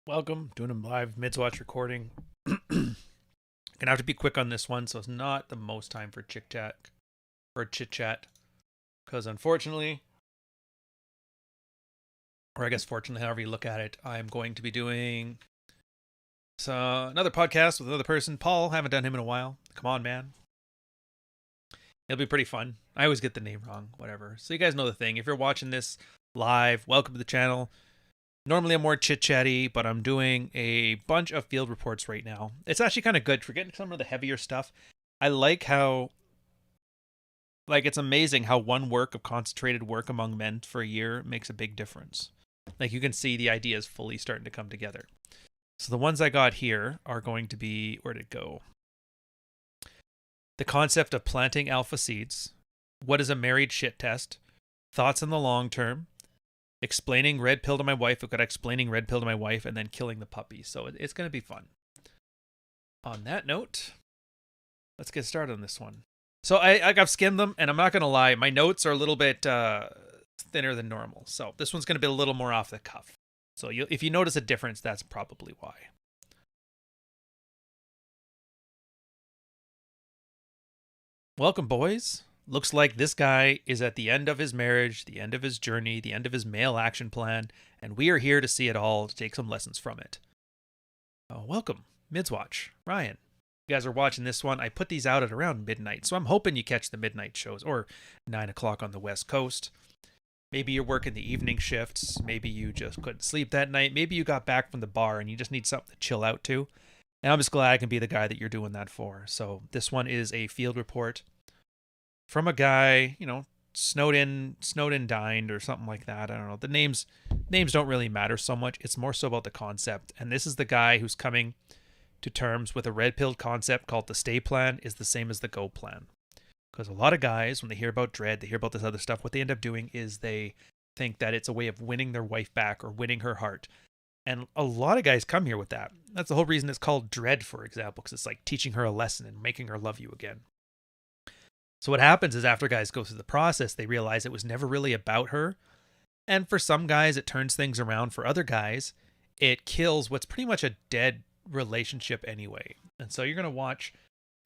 Welcome, doing a live MidsWatch recording. Gonna have to be quick on this one, so it's not the most time for chit chat, because unfortunately, or I guess fortunately, however you look at it, I'm going to be doing another podcast with another person. Paul, haven't done him in a while. Come on, man, it'll be pretty fun. I always get the name wrong, whatever. So you guys know the thing. If you're watching this live, welcome to the channel. Normally I'm more chit-chatty, but I'm doing a bunch of field reports right now. It's actually kind of good for getting some of the heavier stuff. I like how, it's amazing how one work of concentrated work among men for a year makes a big difference. Like, you can see the ideas fully starting to come together. So the ones I got here are going to be, where'd it go? The concept of planting alpha seeds. What is a married shit test? Thoughts in the long term. Explaining red pill to my wife. I've got explaining red pill to my wife, and then killing the puppy. So it's going to be fun. On that note, let's get started on this one. So I've skimmed them, and I'm not going to lie, my notes are a little bit thinner than normal. So this one's going to be a little more off the cuff. So if you notice a difference, that's probably why. Welcome, boys. Looks like this guy is at the end of his marriage, the end of his journey, the end of his male action plan, and we are here to see it all, to take some lessons from it. Welcome, MidsWatch, Ryan. You guys are watching this one. I put these out at around midnight, so I'm hoping you catch the midnight shows, or 9 o'clock on the West Coast. Maybe you're working the evening shifts. Maybe you just couldn't sleep that night. Maybe you got back from the bar and you just need something to chill out to. And I'm just glad I can be the guy that you're doing that for. So this one is a field report from a guy, snowed in dined or something like that. I don't know. The names don't really matter so much. It's more so about the concept. And this is the guy who's coming to terms with a red pilled concept called the stay plan is the same as the go plan. Because a lot of guys, when they hear about dread, they hear about this other stuff, what they end up doing is they think that it's a way of winning their wife back or winning her heart. And a lot of guys come here with that. That's the whole reason it's called dread, for example, because it's like teaching her a lesson and making her love you again. So what happens is after guys go through the process, they realize it was never really about her. And for some guys, it turns things around. For other guys, it kills what's pretty much a dead relationship anyway. And so you're going to watch.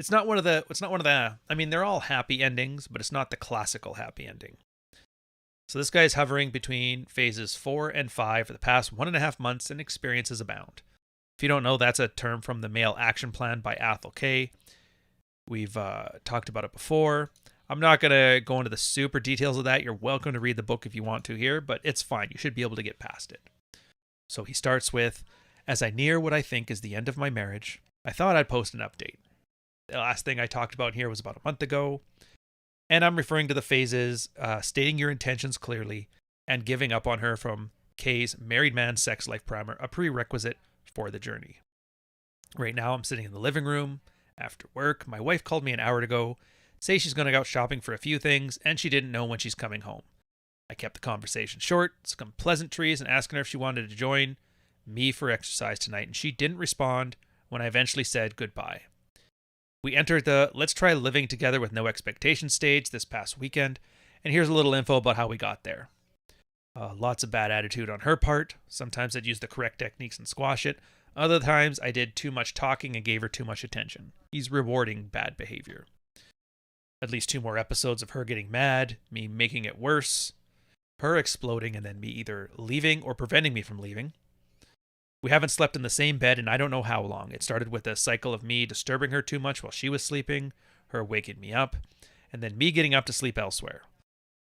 It's not one of the, I mean, they're all happy endings, but it's not the classical happy ending. So this guy's hovering between phases 4 and 5 for the past 1.5 months, and experiences abound. If you don't know, that's a term from the Male Action Plan by Athol Kay. We've talked about it before. I'm not going to go into the super details of that. You're welcome to read the book if you want to here, but it's fine. You should be able to get past it. So he starts with, as I near what I think is the end of my marriage, I thought I'd post an update. The last thing I talked about here was about a month ago, and I'm referring to the phases, stating your intentions clearly, and giving up on her from Kay's Married Man Sex Life Primer, a prerequisite for the journey. Right now, I'm sitting in the living room. After work, my wife called me an hour ago, say she's going to go out shopping for a few things, and she didn't know when she's coming home. I kept the conversation short, some pleasantries, and asking her if she wanted to join me for exercise tonight, and she didn't respond when I eventually said goodbye. We entered the let's try living together with no expectations stage this past weekend, and here's a little info about how we got there. Lots of bad attitude on her part. Sometimes I'd use the correct techniques and squash it. Other times, I did too much talking and gave her too much attention. He's rewarding bad behavior. At least 2 more episodes of her getting mad, me making it worse, her exploding, and then me either leaving or preventing me from leaving. We haven't slept in the same bed in I don't know how long. It started with a cycle of me disturbing her too much while she was sleeping, her waking me up, and then me getting up to sleep elsewhere.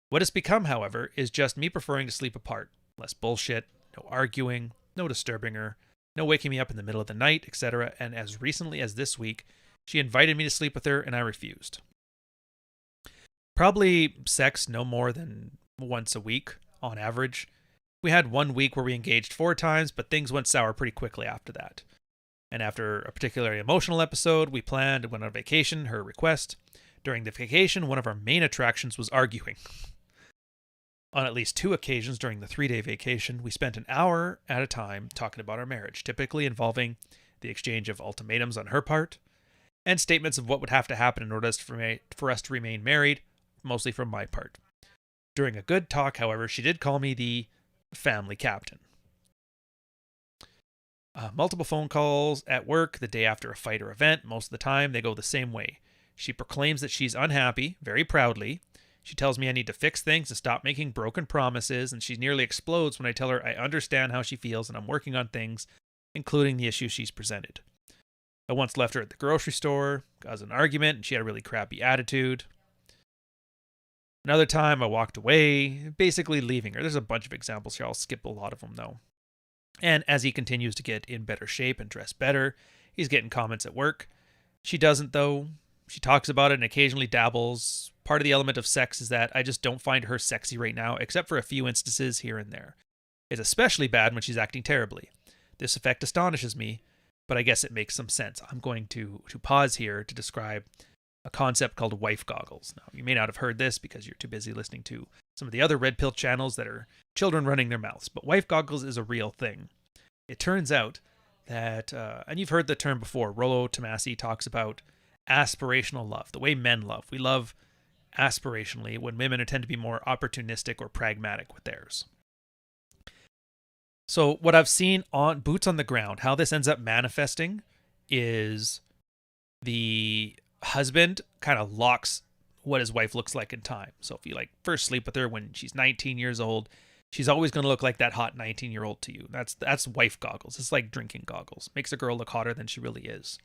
What it's become, however, is just me preferring to sleep apart. Less bullshit, no arguing, no disturbing her, no waking me up in the middle of the night, etc. And as recently as this week, she invited me to sleep with her and I refused. Probably sex no more than once a week on average. We had 1 week where we engaged 4 times, but things went sour pretty quickly after that. And after a particularly emotional episode, we planned and went on vacation, her request. During the vacation, one of our main attractions was arguing. On at least 2 occasions during the 3-day vacation, we spent an hour at a time talking about our marriage, typically involving the exchange of ultimatums on her part and statements of what would have to happen in order for us to remain married, mostly from my part. During a good talk, however, she did call me the family captain. Multiple phone calls at work the day after a fight or event. Most of the time, they go the same way. She proclaims that she's unhappy, very proudly. She tells me I need to fix things and stop making broken promises, and she nearly explodes when I tell her I understand how she feels and I'm working on things, including the issues she's presented. I once left her at the grocery store, caused an argument, and she had a really crappy attitude. Another time, I walked away, basically leaving her. There's a bunch of examples here. I'll skip a lot of them, though. And as he continues to get in better shape and dress better, he's getting comments at work. She doesn't, though. She talks about it and occasionally dabbles. Part of the element of sex is that I just don't find her sexy right now, except for a few instances here and there. It's especially bad when she's acting terribly. This effect astonishes me, but I guess it makes some sense. I'm going to pause here to describe a concept called wife goggles. Now, you may not have heard this because you're too busy listening to some of the other red pill channels that are children running their mouths, but wife goggles is a real thing. It turns out that, and you've heard the term before, Rollo Tomasi talks about aspirational love, the way men love. We love aspirationally when women tend to be more opportunistic or pragmatic with theirs. So what I've seen on boots on the ground, how this ends up manifesting is the husband kind of locks what his wife looks like in time. So if you like first sleep with her when she's 19 years old, she's always going to look like that hot 19-year-old to you. That's wife goggles. It's like drinking goggles. Makes a girl look hotter than she really is.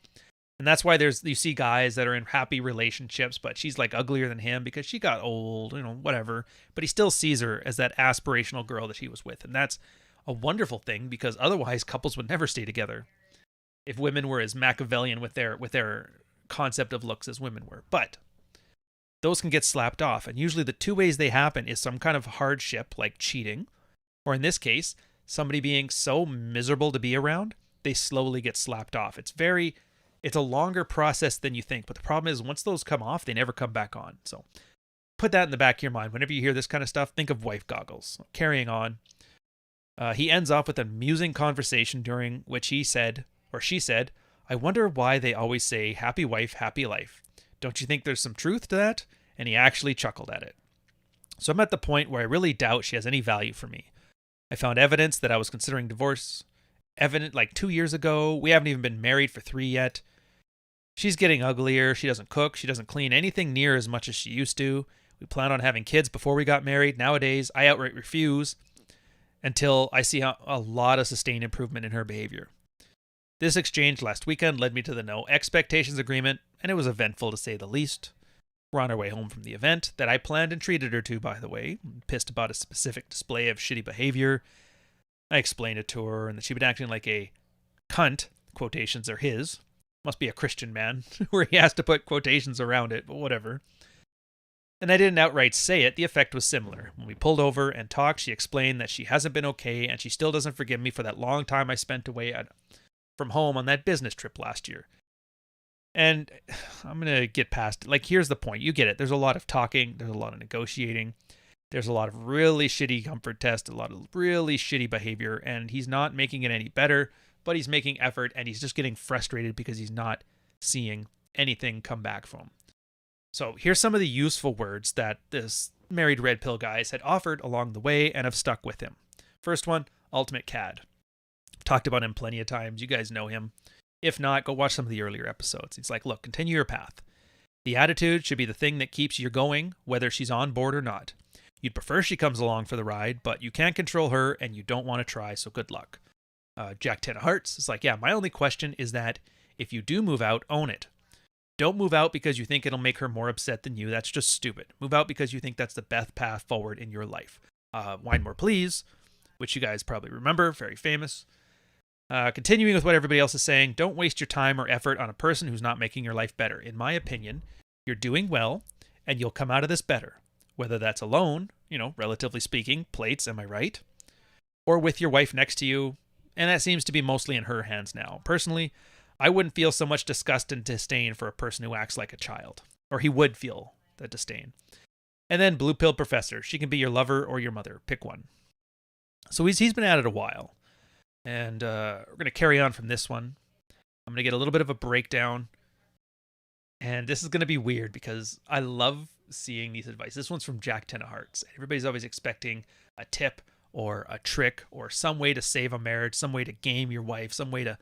And that's why you see guys that are in happy relationships, but she's like uglier than him because she got old, whatever. But he still sees her as that aspirational girl that he was with. And that's a wonderful thing because otherwise couples would never stay together if women were as Machiavellian with their concept of looks as women were. But those can get slapped off. And usually the two ways they happen is some kind of hardship like cheating, or in this case, somebody being so miserable to be around, they slowly get slapped off. It's a longer process than you think. But the problem is once those come off, they never come back on. So put that in the back of your mind. Whenever you hear this kind of stuff, think of wife goggles. Carrying on. He ends off with an amusing conversation during which she said, I wonder why they always say happy wife, happy life. Don't you think there's some truth to that? And he actually chuckled at it. So I'm at the point where I really doubt she has any value for me. I found evidence that I was considering divorce. Evident like 2 years ago. We haven't even been married for 3 yet. She's getting uglier. She doesn't cook. She doesn't clean anything near as much as she used to. We planned on having kids before we got married. Nowadays, I outright refuse until I see a lot of sustained improvement in her behavior. This exchange last weekend led me to the no expectations agreement, and it was eventful to say the least. We're on our way home from the event that I planned and treated her to, by the way. I'm pissed about a specific display of shitty behavior. I explained it to her, and that she'd been acting like a cunt. Quotations are his. Must be a Christian man, where he has to put quotations around it, but whatever. And I didn't outright say it. The effect was similar. When we pulled over and talked, she explained that she hasn't been okay, and she still doesn't forgive me for that long time I spent away from home on that business trip last year. And I'm going to get past it. Like, here's the point. You get it. There's a lot of talking. There's a lot of negotiating. There's a lot of really shitty comfort tests, a lot of really shitty behavior, and he's not making it any better, but he's making effort, and he's just getting frustrated because he's not seeing anything come back from him. So here's some of the useful words that this married red pill guys had offered along the way and have stuck with him. First one, ultimate cad. I've talked about him plenty of times. You guys know him. If not, go watch some of the earlier episodes. He's like, look, continue your path. The attitude should be the thing that keeps you going, whether she's on board or not. You'd prefer she comes along for the ride, but you can't control her and you don't want to try, so good luck. Jack Ten of Hearts is like, yeah, my only question is that if you do move out, own it. Don't move out because you think it'll make her more upset than you. That's just stupid. Move out because you think that's the best path forward in your life. Wine More Please, which you guys probably remember, very famous. Continuing with what everybody else is saying, don't waste your time or effort on a person who's not making your life better. In my opinion, you're doing well, and you'll come out of this better. Whether that's alone, relatively speaking, plates, am I right? Or with your wife next to you, and that seems to be mostly in her hands now. Personally, I wouldn't feel so much disgust and disdain for a person who acts like a child. Or he would feel that disdain. And then Blue Pill Professor. She can be your lover or your mother. Pick one. So he's been at it a while. And we're going to carry on from this one. I'm going to get a little bit of a breakdown. And this is going to be weird because I love seeing these advice. This one's from Jack Ten of Hearts. Everybody's always expecting a tip or a trick or some way to save a marriage, some way to game your wife, some way to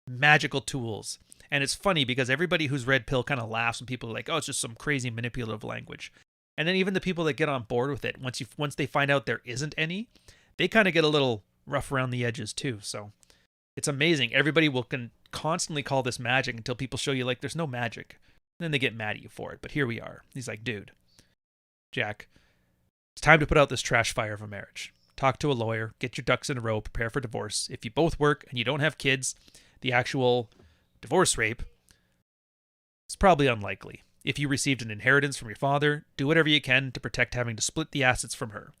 magical tools. And it's funny because everybody who's red pill kind of laughs when people are like, oh, it's just some crazy manipulative language. And then even the people that get on board with it, once they find out there isn't any, they kind of get a little rough around the edges too. So it's amazing. Everybody can constantly call this magic until people show you like there's no magic. And then they get mad at you for it. But here we are. He's like, dude, Jack, it's time to put out this trash fire of a marriage. Talk to a lawyer, get your ducks in a row, prepare for divorce. If you both work and you don't have kids, the actual divorce rape is probably unlikely. If you received an inheritance from your father, do whatever you can to protect having to split the assets from her.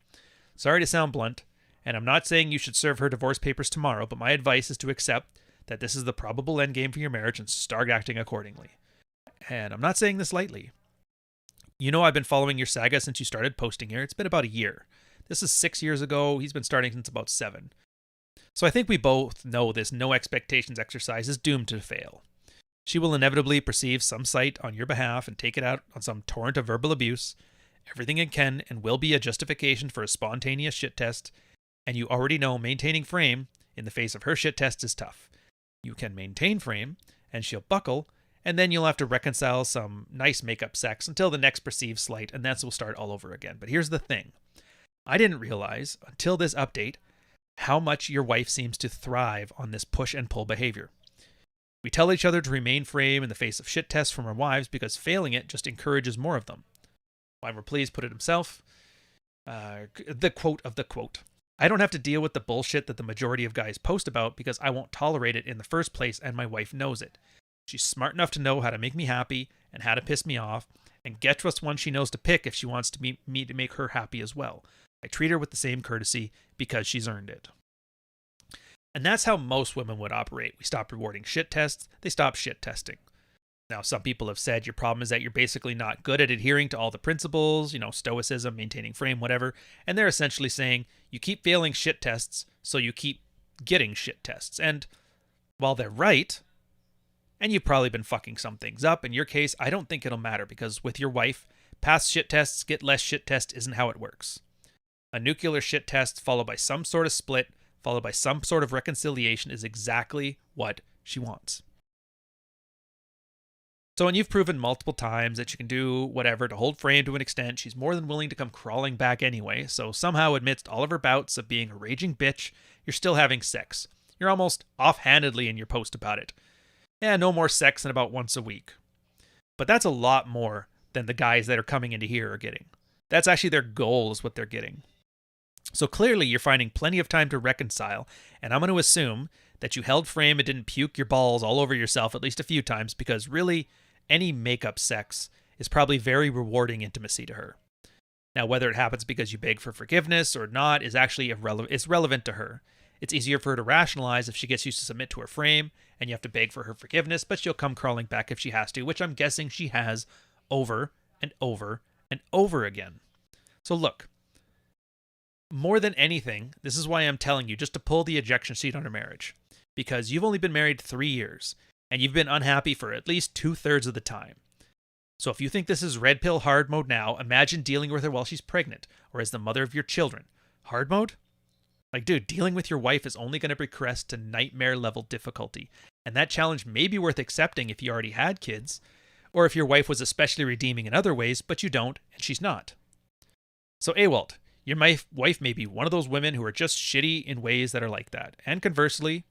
Sorry to sound blunt, and I'm not saying you should serve her divorce papers tomorrow, but my advice is to accept that this is the probable endgame for your marriage and start acting accordingly. And I'm not saying this lightly. You know I've been following your saga since you started posting here. It's been about a year. This is 6 years ago. He's been starting since about 7. So I think we both know this no expectations exercise is doomed to fail. She will inevitably perceive some site on your behalf and take it out on some torrent of verbal abuse. Everything it can and will be a justification for a spontaneous shit test, and you already know maintaining frame in the face of her shit test is tough. You can maintain frame, and she'll buckle, and then you'll have to reconcile some nice makeup sex until the next perceived slight, and that's will start all over again. But here's the thing. I didn't realize, until this update, how much your wife seems to thrive on this push and pull behavior. We tell each other to remain frame in the face of shit tests from our wives because failing it just encourages more of them. Weimer Please put it himself. The quote of the quote. I don't have to deal with the bullshit that the majority of guys post about because I won't tolerate it in the first place and my wife knows it. She's smart enough to know how to make me happy and how to piss me off, and guess what's one she knows to pick if she wants to me to make her happy as well. I treat her with the same courtesy because she's earned it. And that's how most women would operate. We stop rewarding shit tests, they stop shit testing. Now, some people have said your problem is that you're basically not good at adhering to all the principles, stoicism, maintaining frame, whatever. And they're essentially saying you keep failing shit tests, so you keep getting shit tests. And while they're right, and you've probably been fucking some things up, in your case, I don't think it'll matter because with your wife, past shit tests get less shit test isn't how it works. A nuclear shit test followed by some sort of split, followed by some sort of reconciliation is exactly what she wants. So when you've proven multiple times that you can do whatever to hold frame to an extent, she's more than willing to come crawling back anyway, so somehow amidst all of her bouts of being a raging bitch, you're still having sex. You're almost offhandedly in your post about it. Yeah, no more sex than about once a week. But that's a lot more than the guys that are coming into here are getting. That's actually their goal is what they're getting. So clearly you're finding plenty of time to reconcile, and I'm going to assume that you held frame and didn't puke your balls all over yourself at least a few times because really any makeup sex is probably very rewarding intimacy to her. Now, whether it happens because you beg for forgiveness or not is actually it's relevant to her. It's easier for her to rationalize if she gets used to submit to her frame and you have to beg for her forgiveness, but she'll come crawling back if she has to, which I'm guessing she has over and over and over again. So look, more than anything, this is why I'm telling you just to pull the ejection seat on her marriage. Because you've only been married 3 years, and you've been unhappy for at least 2/3 of the time. So if you think this is red pill hard mode now, imagine dealing with her while she's pregnant, or as the mother of your children. Hard mode? Like, dude, dealing with your wife is only going to progress to nightmare level difficulty. And that challenge may be worth accepting if you already had kids, or if your wife was especially redeeming in other ways, but you don't, and she's not. So Ewald, your wife may be one of those women who are just shitty in ways that are like that. And conversely,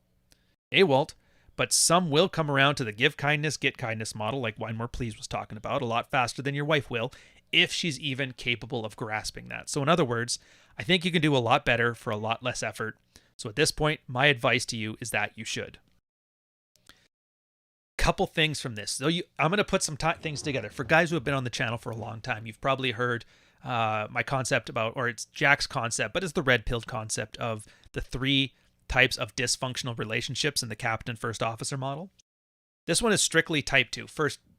Ewald, but some will come around to the give kindness, get kindness model like Weimer Please was talking about a lot faster than your wife will, if she's even capable of grasping that. So in other words, I think you can do a lot better for a lot less effort. So at this point, my advice to you is that you should. Couple things from this. So I'm going to put some things together. For guys who have been on the channel for a long time, you've probably heard my concept about, or it's Jack's concept, but it's the red pill concept of the 3 types of dysfunctional relationships in the captain first officer model. This one is strictly type 2.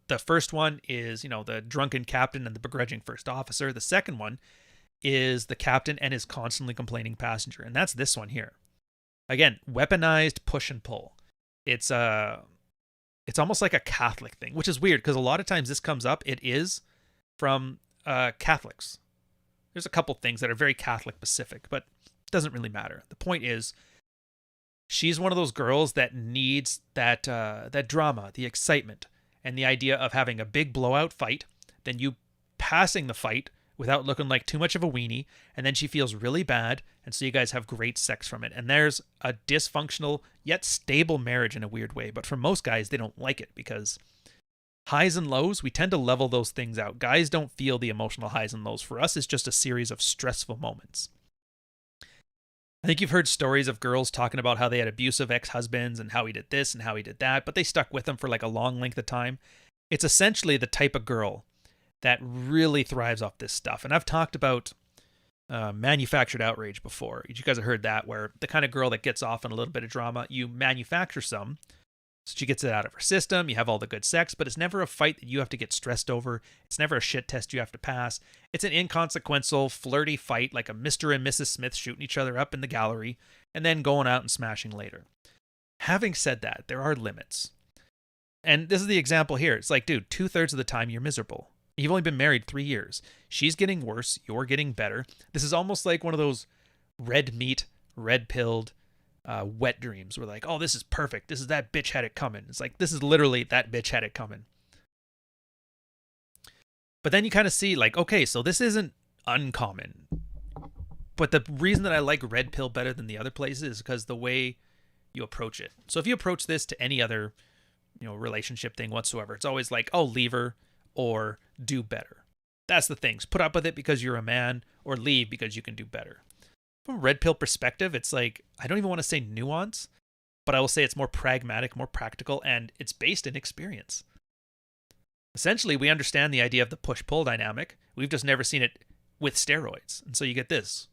The first one is, the drunken captain and the begrudging first officer. The second one is the captain and his constantly complaining passenger. And that's this one here. Again, weaponized push and pull. It's almost like a Catholic thing, which is weird because a lot of times this comes up. It is from Catholics. There's a couple things that are very Catholic specific, but Doesn't really matter. The point is, she's one of those girls that needs that drama, the excitement, and the idea of having a big blowout fight, then you passing the fight without looking like too much of a weenie, and then she feels really bad, and so you guys have great sex from it. And there's a dysfunctional yet stable marriage in a weird way, but for most guys, they don't like it because highs and lows, we tend to level those things out. Guys don't feel the emotional highs and lows. For us, it's just a series of stressful moments. I think you've heard stories of girls talking about how they had abusive ex-husbands and how he did this and how he did that, but they stuck with them for like a long length of time. It's essentially the type of girl that really thrives off this stuff. And I've talked about manufactured outrage before. You guys have heard that, where the kind of girl that gets off on a little bit of drama, you manufacture some, so she gets it out of her system, you have all the good sex, but it's never a fight that you have to get stressed over. It's never a shit test you have to pass. It's an inconsequential, flirty fight like a Mr. and Mrs. Smith shooting each other up in the gallery and then going out and smashing later. Having said that, there are limits. And this is the example here. It's like, dude, 2/3 of the time you're miserable. You've only been married 3 years. She's getting worse. You're getting better. This is almost like one of those red meat, red-pilled, wet dreams. We're like, oh, this is perfect. This is that bitch had it coming. It's like, this is literally that bitch had it coming. But then you kind of see like, okay, so this isn't uncommon. But the reason that I like red pill better than the other places is because the way you approach it. So if you approach this to any other, relationship thing whatsoever, it's always like, oh, leave her or do better. That's the things. Put up with it because you're a man, or leave because you can do better. From a red pill perspective, it's like, I don't even want to say nuance, but I will say it's more pragmatic, more practical, and it's based in experience. Essentially, we understand the idea of the push-pull dynamic. We've just never seen it with steroids. And so you get this.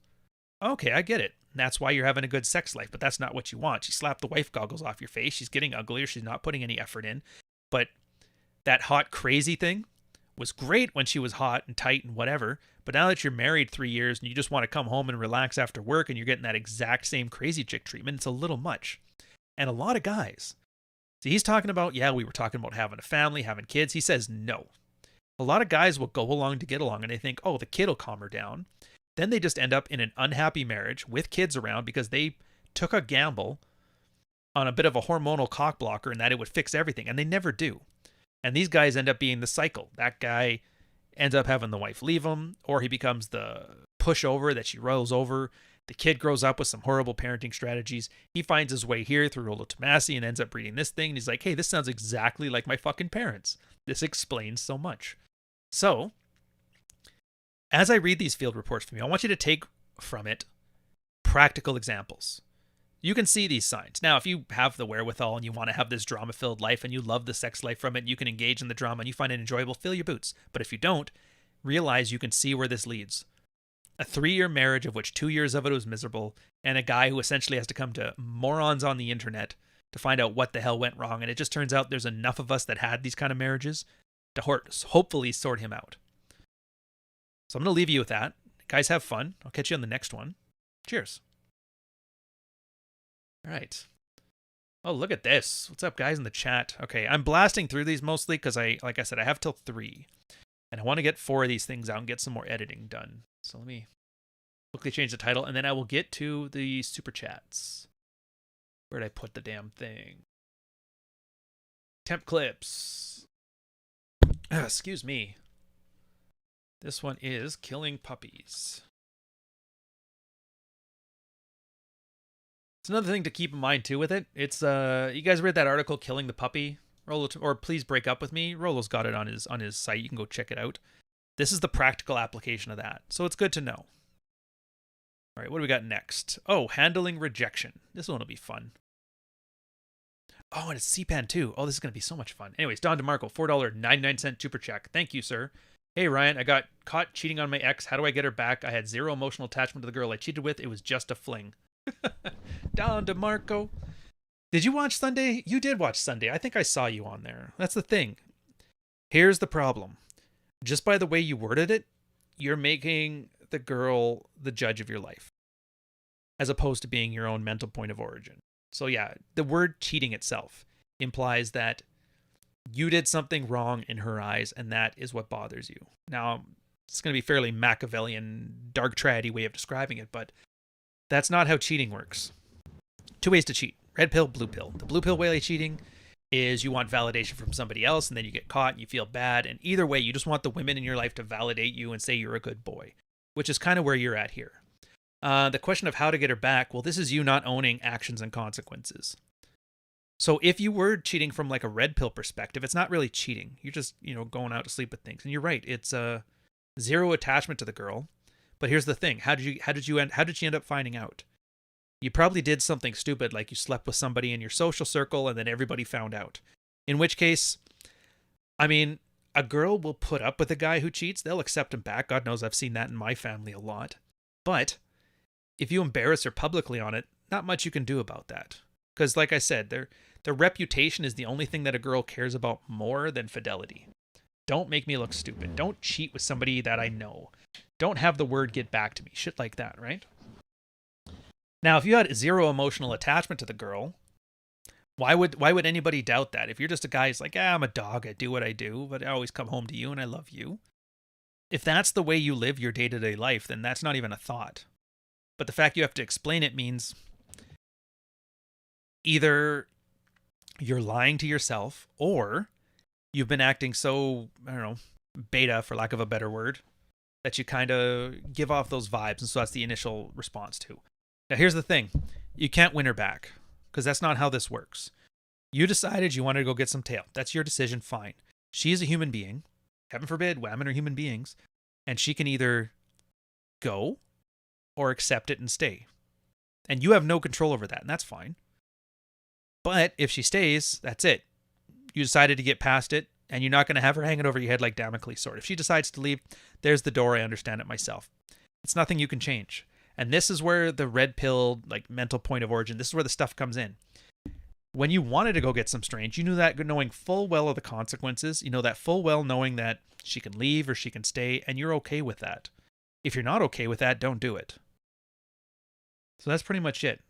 Okay, I get it. That's why you're having a good sex life, but that's not what you want. She slapped the wife goggles off your face. She's getting uglier. She's not putting any effort in. But that hot, crazy thing was great when she was hot and tight and whatever. But now that you're married 3 years and you just want to come home and relax after work and you're getting that exact same crazy chick treatment, it's a little much. And a lot of guys. See, he's talking about, yeah, we were talking about having a family, having kids. He says no. A lot of guys will go along to get along and they think, oh, the kid will calm her down. Then they just end up in an unhappy marriage with kids around because they took a gamble on a bit of a hormonal cock blocker and that it would fix everything. And they never do. And these guys end up being the cycle. That guy ends up having the wife leave him, or he becomes the pushover that she rolls over. The kid grows up with some horrible parenting strategies. He finds his way here through Rollo Tomasi and ends up breeding this thing. And he's like, hey, this sounds exactly like my fucking parents. This explains so much. So, as I read these field reports from you, I want you to take from it practical examples. You can see these signs. Now, if you have the wherewithal and you want to have this drama-filled life and you love the sex life from it, and you can engage in the drama and you find it enjoyable, fill your boots. But if you don't, realize you can see where this leads. A 3-year marriage of which 2 years of it was miserable, and a guy who essentially has to come to morons on the internet to find out what the hell went wrong. And it just turns out there's enough of us that had these kind of marriages to hopefully sort him out. So I'm going to leave you with that. Guys, have fun. I'll catch you on the next one. Cheers. All right. Oh, look at this. What's up, guys, in the chat? Okay, I'm blasting through these mostly because like I said, I have till 3. And I want to get 4 of these things out and get some more editing done. So let me quickly change the title, and then I will get to the super chats. Where'd I put the damn thing? Temp clips. Excuse me. This one is Killing Puppies. It's another thing to keep in mind too with it. It's you guys read that article, Killing the Puppy? Rollo, or Please Break Up With Me? Rollo's got it on his site. You can go check it out. This is the practical application of that. So it's good to know. All right, what do we got next? Oh, Handling Rejection. This one will be fun. Oh, and it's CPAN too. Oh, this is going to be so much fun. Anyways, Don DeMarco, $4.99 super check. Thank you, sir. Hey, Ryan, I got caught cheating on my ex. How do I get her back? I had zero emotional attachment to the girl I cheated with. It was just a fling. Don DeMarco. Did you watch Sunday? You did watch Sunday. I think I saw you on there. That's the thing. Here's the problem. Just by the way you worded it, you're making the girl the judge of your life, as opposed to being your own mental point of origin. So yeah, the word cheating itself implies that you did something wrong in her eyes, and that is what bothers you. Now, it's going to be fairly Machiavellian, dark tragedy way of describing it, but That's not how cheating works. Two ways to cheat: red pill, blue pill. The blue pill way of cheating is you want validation from somebody else, and then you get caught and you feel bad. And either way, you just want the women in your life to validate you and say you're a good boy, which is kind of where you're at here. The question of how to get her back, well, this is you not owning actions and consequences. So if you were cheating from like a red pill perspective, it's not really cheating. You're just, going out to sleep with things. And you're right. It's zero attachment to the girl. But here's the thing. How did she end up finding out? You probably did something stupid, like you slept with somebody in your social circle and then everybody found out. In which case, I mean, a girl will put up with a guy who cheats. They'll accept him back. God knows I've seen that in my family a lot. But if you embarrass her publicly on it, not much you can do about that. Because like I said, their reputation is the only thing that a girl cares about more than fidelity. Don't make me look stupid. Don't cheat with somebody that I know. Don't have the word get back to me. Shit like that, right? Now, if you had zero emotional attachment to the girl, why would anybody doubt that? If you're just a guy who's like, I'm a dog, I do what I do, but I always come home to you and I love you. If that's the way you live your day-to-day life, then that's not even a thought. But the fact you have to explain it means either you're lying to yourself or you've been acting so, beta, for lack of a better word, that you kind of give off those vibes. And so that's the initial response to. Now, here's the thing. You can't win her back because that's not how this works. You decided you wanted to go get some tail. That's your decision. Fine. She is a human being. Heaven forbid, women are human beings. And she can either go or accept it and stay. And you have no control over that, and that's fine. But if she stays, that's it. You decided to get past it, and you're not going to have her hanging over your head like Damocles' sword. If she decides to leave, there's the door. I understand it myself. It's nothing you can change. And this is where the red pill, like, mental point of origin, this is where the stuff comes in. When you wanted to go get some strange, you knew that knowing full well of the consequences. You know that full well knowing that she can leave or she can stay, and you're okay with that. If you're not okay with that, don't do it. So that's pretty much it.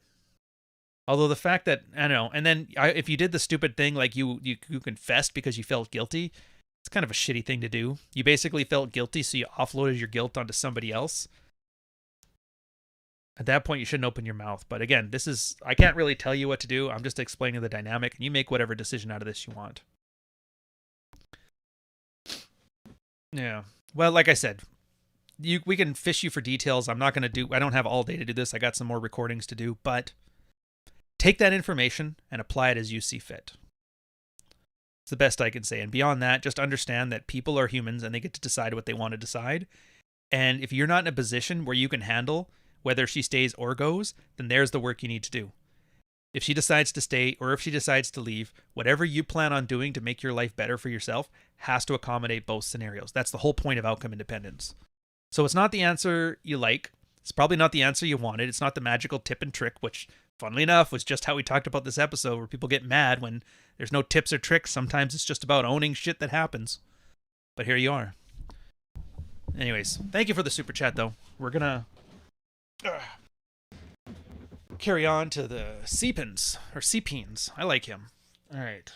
Although the fact that, I don't know, and then if you did the stupid thing, like you confessed because you felt guilty, it's kind of a shitty thing to do. You basically felt guilty, so you offloaded your guilt onto somebody else. At that point, you shouldn't open your mouth. But again, I can't really tell you what to do. I'm just explaining the dynamic, and you make whatever decision out of this you want. Yeah. Well, like I said, we can fish you for details. I don't have all day to do this. I got some more recordings to do, but take that information and apply it as you see fit. It's the best I can say. And beyond that, just understand that people are humans and they get to decide what they want to decide. And if you're not in a position where you can handle whether she stays or goes, then there's the work you need to do. If she decides to stay or if she decides to leave, whatever you plan on doing to make your life better for yourself has to accommodate both scenarios. That's the whole point of outcome independence. So it's not the answer you like. It's probably not the answer you wanted. It's not the magical tip and trick, which, funnily enough, was just how we talked about this episode, where people get mad when there's no tips or tricks. Sometimes it's just about owning shit that happens. But here you are. Anyways, thank you for the super chat, though. We're going to carry on to the Seepins, or Seepines. I like him. All right.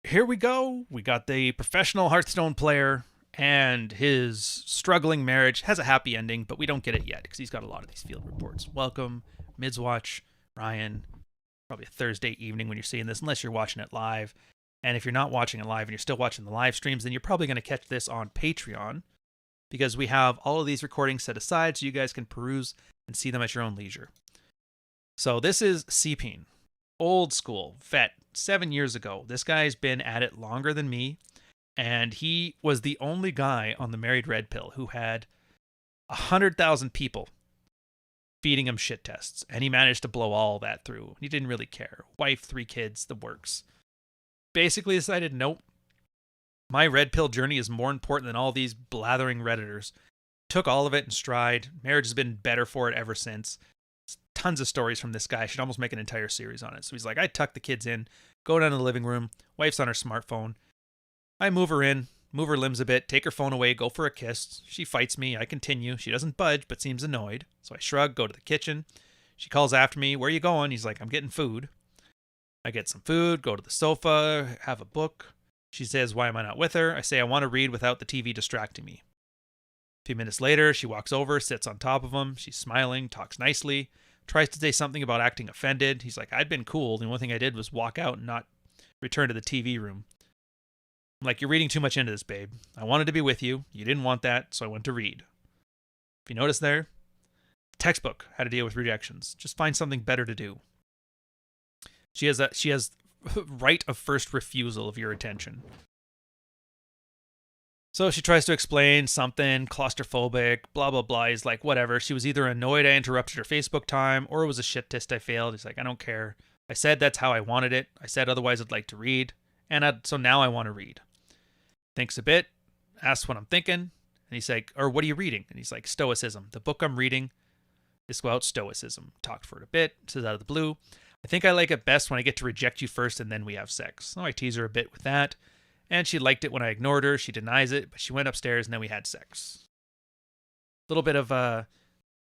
Here we go. We got the professional Hearthstone player, and his struggling marriage has a happy ending, but we don't get it yet because he's got a lot of these field reports. Welcome, MidsWatch, Ryan. Probably a Thursday evening when you're seeing this, unless you're watching it live. And if you're not watching it live and you're still watching the live streams, then you're probably going to catch this on Patreon, because we have all of these recordings set aside so you guys can peruse and see them at your own leisure. So this is Seepine, old school, vet, 7 years ago. This guy's been at it longer than me, and he was the only guy on the Married Red Pill who had 100,000 people feeding him shit tests, and he managed to blow all that through. He didn't really care. Wife, 3 kids, the works. Basically decided, nope, my red pill journey is more important than all these blathering Redditors. Took all of it in stride. Marriage has been better for it ever since. Tons of stories from this guy. I should almost make an entire series on it. So he's like, I tuck the kids in, go down to the living room, wife's on her smartphone. I move her in, move her limbs a bit, take her phone away, go for a kiss. She fights me. I continue. She doesn't budge, but seems annoyed. So I shrug, go to the kitchen. She calls after me. Where are you going? He's like, I'm getting food. I get some food, go to the sofa, have a book. She says, why am I not with her? I say, I want to read without the TV distracting me. few minutes later, she walks over, sits on top of him. She's smiling, talks nicely, tries to say something about acting offended. He's like, I'd been cool. The only thing I did was walk out and not return to the TV room. I'm like, you're reading too much into this, babe. I wanted to be with you. You didn't want that, so I went to read. If you notice there, textbook, how to deal with rejections. Just find something better to do. She has right of first refusal of your attention. So she tries to explain something, claustrophobic, blah, blah, blah. He's like, whatever. She was either annoyed I interrupted her Facebook time, or it was a shit test I failed. He's like, I don't care. I said that's how I wanted it. I said otherwise I'd like to read. So now I want to read. Thinks a bit, asks what I'm thinking. And he's like, or what are you reading? And he's like, Stoicism. The book I'm reading is about Stoicism. Talked for it a bit. Says out of the blue, I think I like it best when I get to reject you first and then we have sex. So I tease her a bit with that. And she liked it when I ignored her. She denies it, but she went upstairs and then we had sex. A little bit of,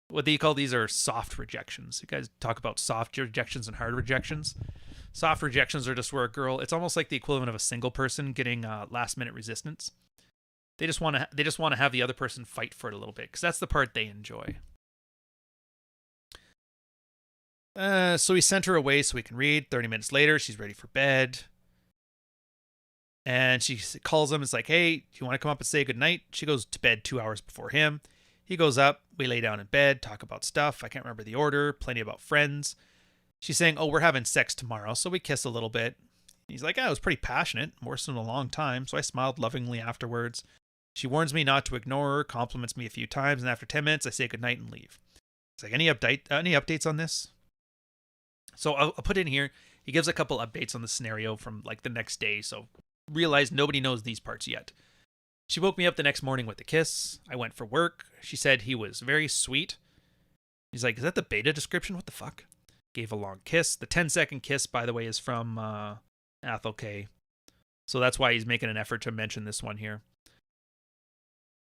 what do you call these are soft rejections. You guys talk about soft rejections and hard rejections. Soft rejections are just where a girl, it's almost like the equivalent of a single person getting last minute resistance. They just want to have the other person fight for it a little bit because that's the part they enjoy. So he sent her away so we can read. 30 minutes later, she's ready for bed. And she calls him. It's like, hey, do you want to come up and say goodnight? She goes to bed 2 hours before him. He goes up. We lay down in bed, talk about stuff. I can't remember the order. Plenty about friends. She's saying, oh, we're having sex tomorrow. So we kiss a little bit. He's like, yeah, it was pretty passionate. More so in a long time. So I smiled lovingly afterwards. She warns me not to ignore her, compliments me a few times. And after 10 minutes, I say goodnight and leave. It's like, any updates on this? So I'll put in here. He gives a couple updates on the scenario from like the next day. So realized nobody knows these parts yet. She woke me up the next morning with a kiss. I went for work. She said he was very sweet. He's like, is that the beta description? What the fuck? Gave a long kiss. The 10-second kiss, by the way, is from Athel K. So that's why he's making an effort to mention this one here.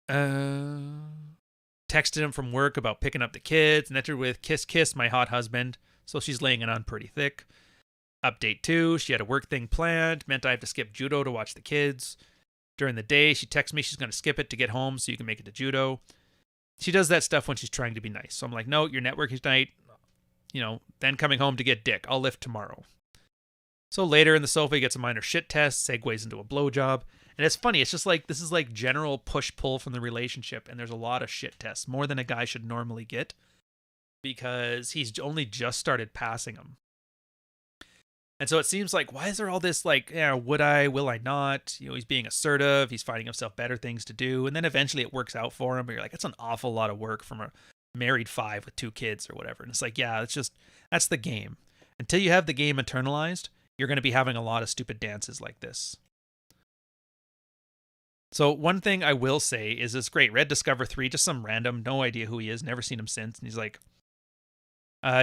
Texted him from work about picking up the kids. And entered with, kiss, kiss, my hot husband. So she's laying it on pretty thick. Update 2, she had a work thing planned, meant I have to skip judo to watch the kids. During the day, she texts me she's going to skip it to get home so you can make it to judo. She does that stuff when she's trying to be nice. So I'm like, no, you're networking tonight. Then coming home to get dick. I'll lift tomorrow. So later in the sofa, he gets a minor shit test, segues into a blowjob. And it's funny, it's just like, this is like general push-pull from the relationship, and there's a lot of shit tests, more than a guy should normally get, because he's only just started passing them. And so it seems like, why is there all this like, would I, will I not? He's being assertive. He's finding himself better things to do. And then eventually it works out for him. But you're like, it's an awful lot of work from a married 5 with 2 kids or whatever. And it's like, yeah, that's the game. Until you have the game internalized, you're going to be having a lot of stupid dances like this. So one thing I will say is it's great. Read Discover 3, just some random, no idea who he is, never seen him since. And he's like,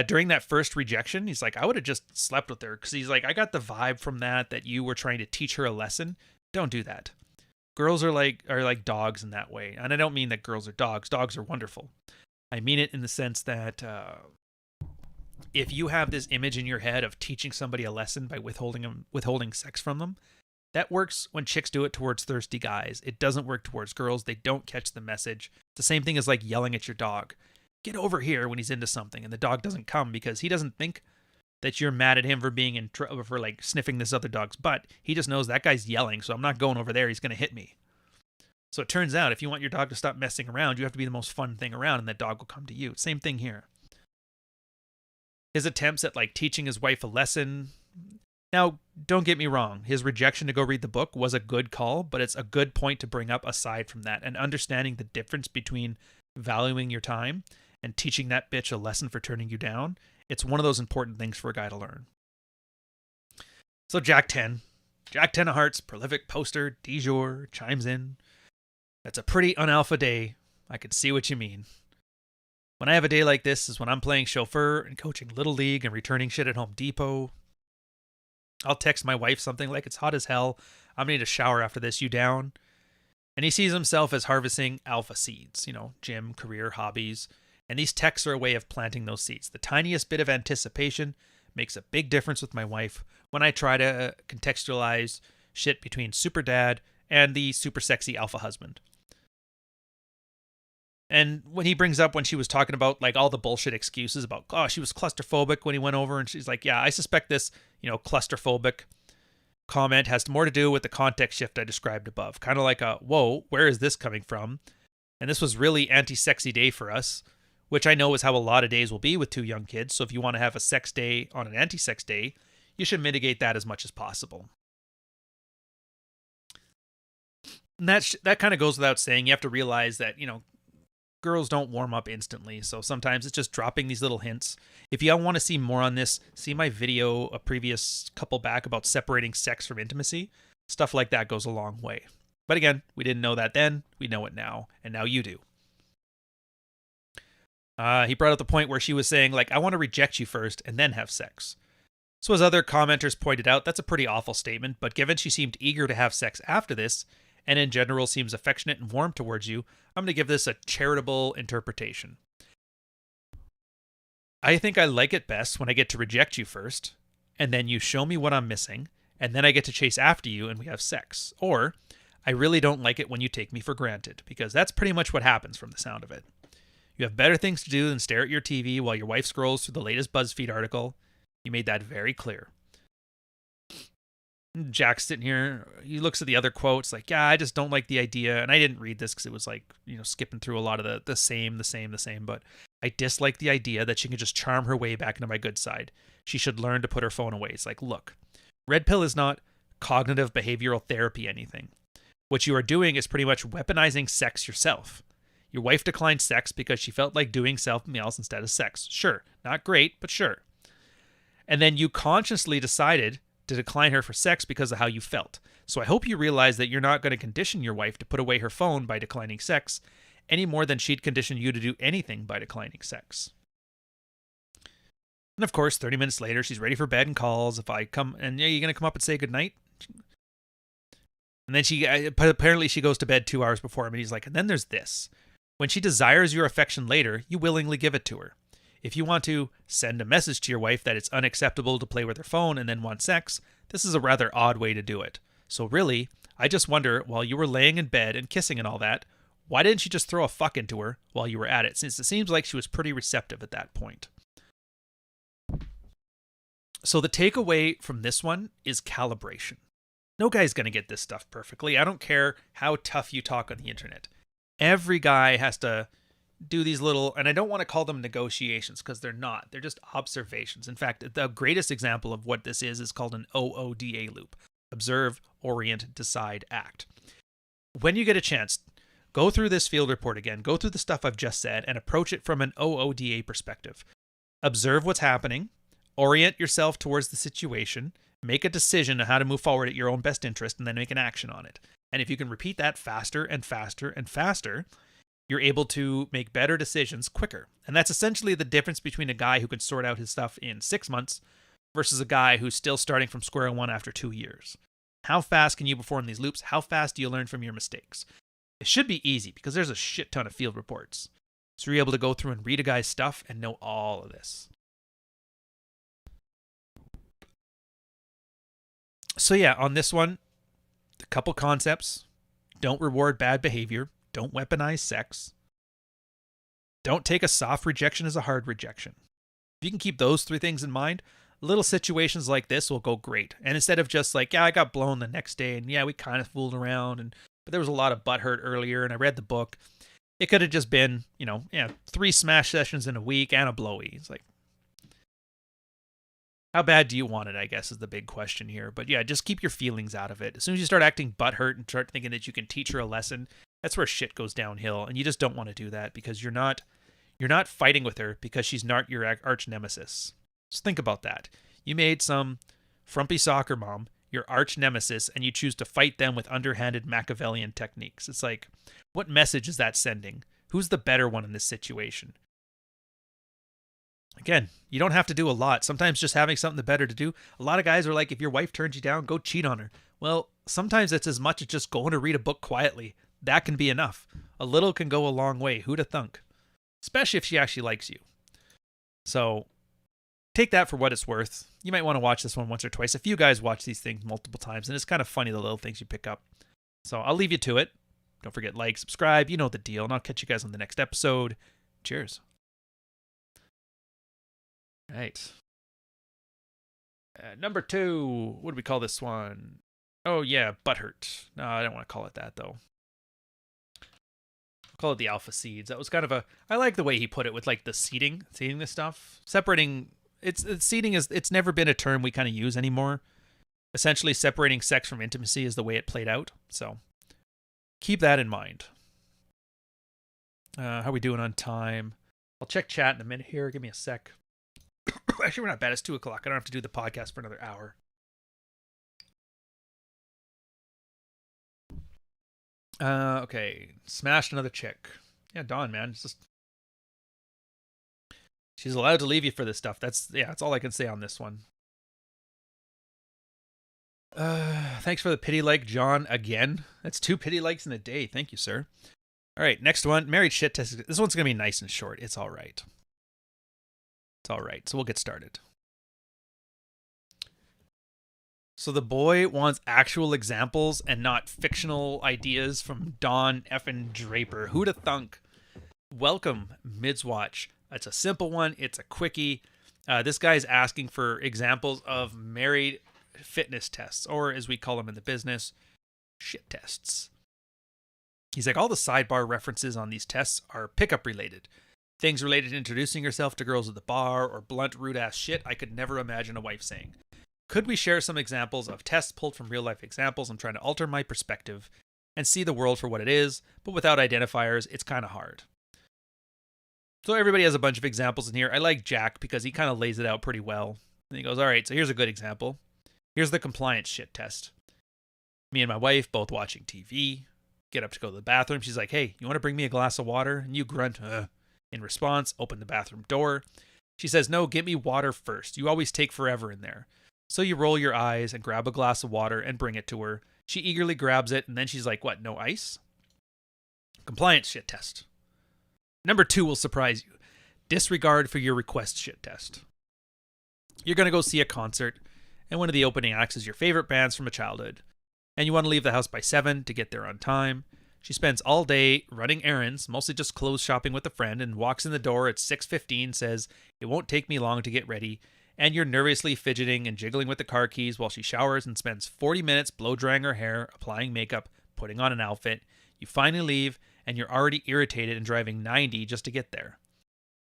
during that first rejection, he's like, I would have just slept with her. Because he's like, I got the vibe from that you were trying to teach her a lesson. Don't do that. Girls are like dogs in that way. And I don't mean that girls are dogs. Dogs are wonderful. I mean it in the sense that if you have this image in your head of teaching somebody a lesson by withholding sex from them, that works when chicks do it towards thirsty guys. It doesn't work towards girls. They don't catch the message. It's the same thing as like yelling at your dog. Get over here when he's into something, and the dog doesn't come because he doesn't think that you're mad at him for being in trouble for like sniffing this other dog's butt. He just knows that guy's yelling, so I'm not going over there. He's going to hit me. So it turns out if you want your dog to stop messing around, you have to be the most fun thing around, and that dog will come to you. Same thing here. His attempts at like teaching his wife a lesson. Now, don't get me wrong. His rejection to go read the book was a good call, but it's a good point to bring up aside from that, and understanding the difference between valuing your time and teaching that bitch a lesson for turning you down. It's one of those important things for a guy to learn. So Jack 10 of Hearts, prolific poster, du jour, chimes in. That's a pretty unalpha day. I can see what you mean. When I have a day like this is when I'm playing chauffeur and coaching Little League and returning shit at Home Depot. I'll text my wife something like, it's hot as hell. I'm going to need a shower after this. You down? And he sees himself as harvesting alpha seeds, gym, career, hobbies. And these texts are a way of planting those seeds. The tiniest bit of anticipation makes a big difference with my wife when I try to contextualize shit between super dad and the super sexy alpha husband. And when he brings up when she was talking about like all the bullshit excuses about, oh, she was claustrophobic when he went over, and she's like, yeah, I suspect this, claustrophobic comment has more to do with the context shift I described above. Kind of like a, whoa, where is this coming from? And this was really anti-sexy day for us, which I know is how a lot of days will be with two young kids. So if you want to have a sex day on an anti-sex day, you should mitigate that as much as possible. And that kind of goes without saying. You have to realize that, girls don't warm up instantly. So sometimes it's just dropping these little hints. If you want to see more on this, see my video a previous couple back about separating sex from intimacy. Stuff like that goes a long way. But again, we didn't know that then. We know it now. And now you do. He brought up the point where she was saying, like, I want to reject you first and then have sex. So as other commenters pointed out, that's a pretty awful statement. But given she seemed eager to have sex after this, and in general seems affectionate and warm towards you, I'm going to give this a charitable interpretation. I think I like it best when I get to reject you first, and then you show me what I'm missing, and then I get to chase after you and we have sex. Or, I really don't like it when you take me for granted, because that's pretty much what happens from the sound of it. You have better things to do than stare at your TV while your wife scrolls through the latest BuzzFeed article. You made that very clear. Jack's sitting here, he looks at the other quotes like, yeah, I just don't like the idea. And I didn't read this because it was like, skipping through a lot of the same. But I dislike the idea that she can just charm her way back into my good side. She should learn to put her phone away. It's like, look, red pill is not cognitive behavioral therapy anything. What you are doing is pretty much weaponizing sex yourself. Your wife declined sex because she felt like doing something else instead of sex. Sure, not great, but sure. And then you consciously decided to decline her for sex because of how you felt. So I hope you realize that you're not going to condition your wife to put away her phone by declining sex any more than she'd condition you to do anything by declining sex. And of course, 30 minutes later, she's ready for bed and calls. If I come, and yeah, you're going to come up and say goodnight? And then apparently she goes to bed 2 hours before him, and he's like, and then there's this. When she desires your affection later, you willingly give it to her. If you want to send a message to your wife that it's unacceptable to play with her phone and then want sex, this is a rather odd way to do it. So really, I just wonder, while you were laying in bed and kissing and all that, why didn't you just throw a fuck into her while you were at it, since it seems like she was pretty receptive at that point. So the takeaway from this one is calibration. No guy's going to get this stuff perfectly. I don't care how tough you talk on the internet. Every guy has to do these little, and I don't want to call them negotiations because they're not. They're just observations. In fact, the greatest example of what this is called an OODA loop. Observe, orient, decide, act. When you get a chance, go through this field report again, go through the stuff I've just said, and approach it from an OODA perspective. Observe what's happening, orient yourself towards the situation, make a decision on how to move forward at your own best interest, and then make an action on it. And if you can repeat that faster and faster and faster, you're able to make better decisions quicker. And that's essentially the difference between a guy who can sort out his stuff in 6 months versus a guy who's still starting from square one after 2 years. How fast can you perform these loops? How fast do you learn from your mistakes? It should be easy because there's a shit ton of field reports. So you're able to go through and read a guy's stuff and know all of this. So yeah, on this one, a couple concepts. Don't reward bad behavior. Don't weaponize sex. Don't take a soft rejection as a hard rejection. If you can keep those 3 things in mind, little situations like this will go great. And instead of just like, yeah, I got blown the next day, and yeah, we kind of fooled around, but there was a lot of butthurt earlier, and I read the book. It could have just been, 3 smash sessions in a week and a blowy. It's like, how bad do you want it, I guess, is the big question here. But yeah, just keep your feelings out of it. As soon as you start acting butthurt and start thinking that you can teach her a lesson, that's where shit goes downhill. And you just don't want to do that because you're not fighting with her because she's not your arch nemesis. Just think about that. You made some frumpy soccer mom your arch nemesis, and you choose to fight them with underhanded Machiavellian techniques. It's like, what message is that sending? Who's the better one in this situation? Again, you don't have to do a lot. Sometimes just having something better to do. A lot of guys are like, if your wife turns you down, go cheat on her. Well, sometimes it's as much as just going to read a book quietly. That can be enough. A little can go a long way. Who'd have thunk? Especially if she actually likes you. So take that for what it's worth. You might want to watch this one once or twice. A few guys watch these things multiple times, and it's kind of funny, the little things you pick up. So I'll leave you to it. Don't forget, like, subscribe. You know the deal. And I'll catch you guys on the next episode. Cheers. All right. Number 2. What do we call this one? Oh, yeah, butthurt. No, I don't want to call it that, though. I'll call it the alpha seeds. That was kind of a... I like the way he put it with, like, the seeding this stuff. Separating... Seeding is... It's never been a term we kind of use anymore. Essentially, separating sex from intimacy is the way it played out. So, keep that in mind. How are we doing on time? I'll check chat in a minute here. Give me a sec. Actually, we're not bad. It's 2 o'clock. I don't have to do the podcast for another hour. Okay. Smashed another chick. Yeah, Dawn, man. It's just... She's allowed to leave you for this stuff. That's all I can say on this one. Thanks for the pity like, John, again. That's 2 pity likes in a day. Thank you, sir. All right, next one. Married shit test. This one's going to be nice and short. It's all right. It's all right. So we'll get started. So the boy wants actual examples and not fictional ideas from Don effing Draper. Who'da thunk? Welcome, MidsWatch. It's a simple one. It's a quickie. This guy's asking for examples of married fitness tests, or as we call them in the business, shit tests. He's like, all the sidebar references on these tests are pickup related. Things related to introducing yourself to girls at the bar, or blunt, rude ass shit I could never imagine a wife saying. Could we share some examples of tests pulled from real life examples? I'm trying to alter my perspective and see the world for what it is, but without identifiers, it's kind of hard. So everybody has a bunch of examples in here. I like Jack because he kind of lays it out pretty well. And he goes, all right, so here's a good example. Here's the compliance shit test. Me and my wife both watching TV, get up to go to the bathroom. She's like, hey, you want to bring me a glass of water? And you grunt, In response, open the bathroom door. She says, no, get me water first. You always take forever in there. So you roll your eyes and grab a glass of water and bring it to her. She eagerly grabs it, and then she's like, what, no ice? Compliance shit test. Number 2 will surprise you. Disregard for your request shit test. You're going to go see a concert, and one of the opening acts is your favorite bands from a childhood. And you want to leave the house by 7 to get there on time. She spends all day running errands, mostly just clothes shopping with a friend, and walks in the door at 6:15, says, it won't take me long to get ready, and you're nervously fidgeting and jiggling with the car keys while she showers and spends 40 minutes blow-drying her hair, applying makeup, putting on an outfit. You finally leave, and you're already irritated and driving 90 just to get there.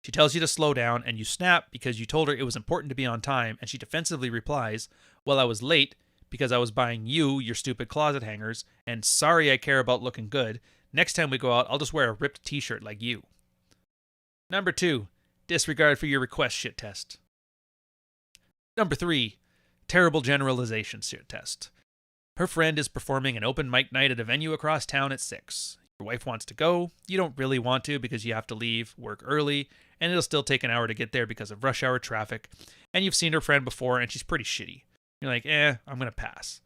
She tells you to slow down, and you snap because you told her it was important to be on time, and she defensively replies, well, I was late because I was buying you your stupid closet hangers, and sorry I care about looking good. Next time we go out, I'll just wear a ripped t-shirt like you. Number 2, disregard for your request shit test. Number 3, terrible generalization shit test. Her friend is performing an open mic night at a venue across town at 6. Your wife wants to go. You don't really want to because you have to leave work early, and it'll still take an hour to get there because of rush hour traffic, and you've seen her friend before, and she's pretty shitty. You're like, I'm going to pass.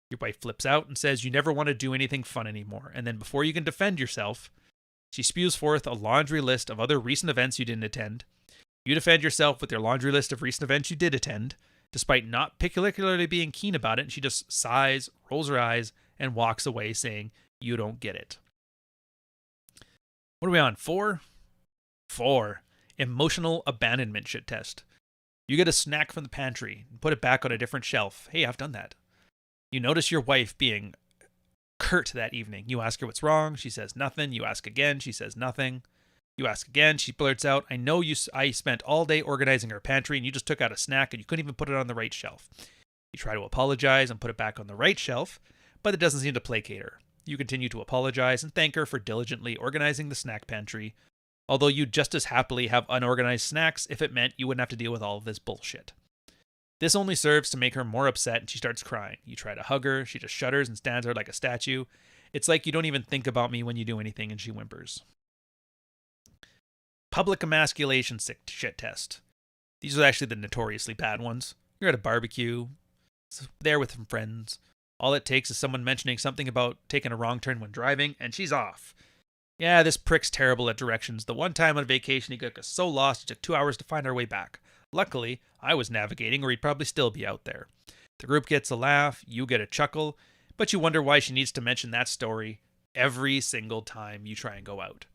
Your wife flips out and says you never want to do anything fun anymore, and then before you can defend yourself, she spews forth a laundry list of other recent events you didn't attend. You defend yourself with your laundry list of recent events you did attend, despite not particularly being keen about it, and she just sighs, rolls her eyes, and walks away saying, you don't get it. What are we on, 4? 4. Emotional abandonment shit test. You get a snack from the pantry and put it back on a different shelf. Hey, I've done that. You notice your wife being curt that evening. You ask her what's wrong. She says nothing. You ask again. She says nothing. You ask again. She blurts out, I know I spent all day organizing our pantry and you just took out a snack and you couldn't even put it on the right shelf. You try to apologize and put it back on the right shelf, but it doesn't seem to placate her. You continue to apologize and thank her for diligently organizing the snack pantry, although you'd just as happily have unorganized snacks if it meant you wouldn't have to deal with all of this bullshit. This only serves to make her more upset and she starts crying. You try to hug her, she just shudders and stands there like a statue. It's like you don't even think about me when you do anything, and she whimpers. Public emasculation shit test. These are actually the notoriously bad ones. You're at a barbecue, there with some friends. All it takes is someone mentioning something about taking a wrong turn when driving, and she's off. Yeah, this prick's terrible at directions. The one time on vacation he got us so lost it took 2 hours to find our way back. Luckily, I was navigating, or he'd probably still be out there. The group gets a laugh, you get a chuckle, but you wonder why she needs to mention that story every single time you try and go out.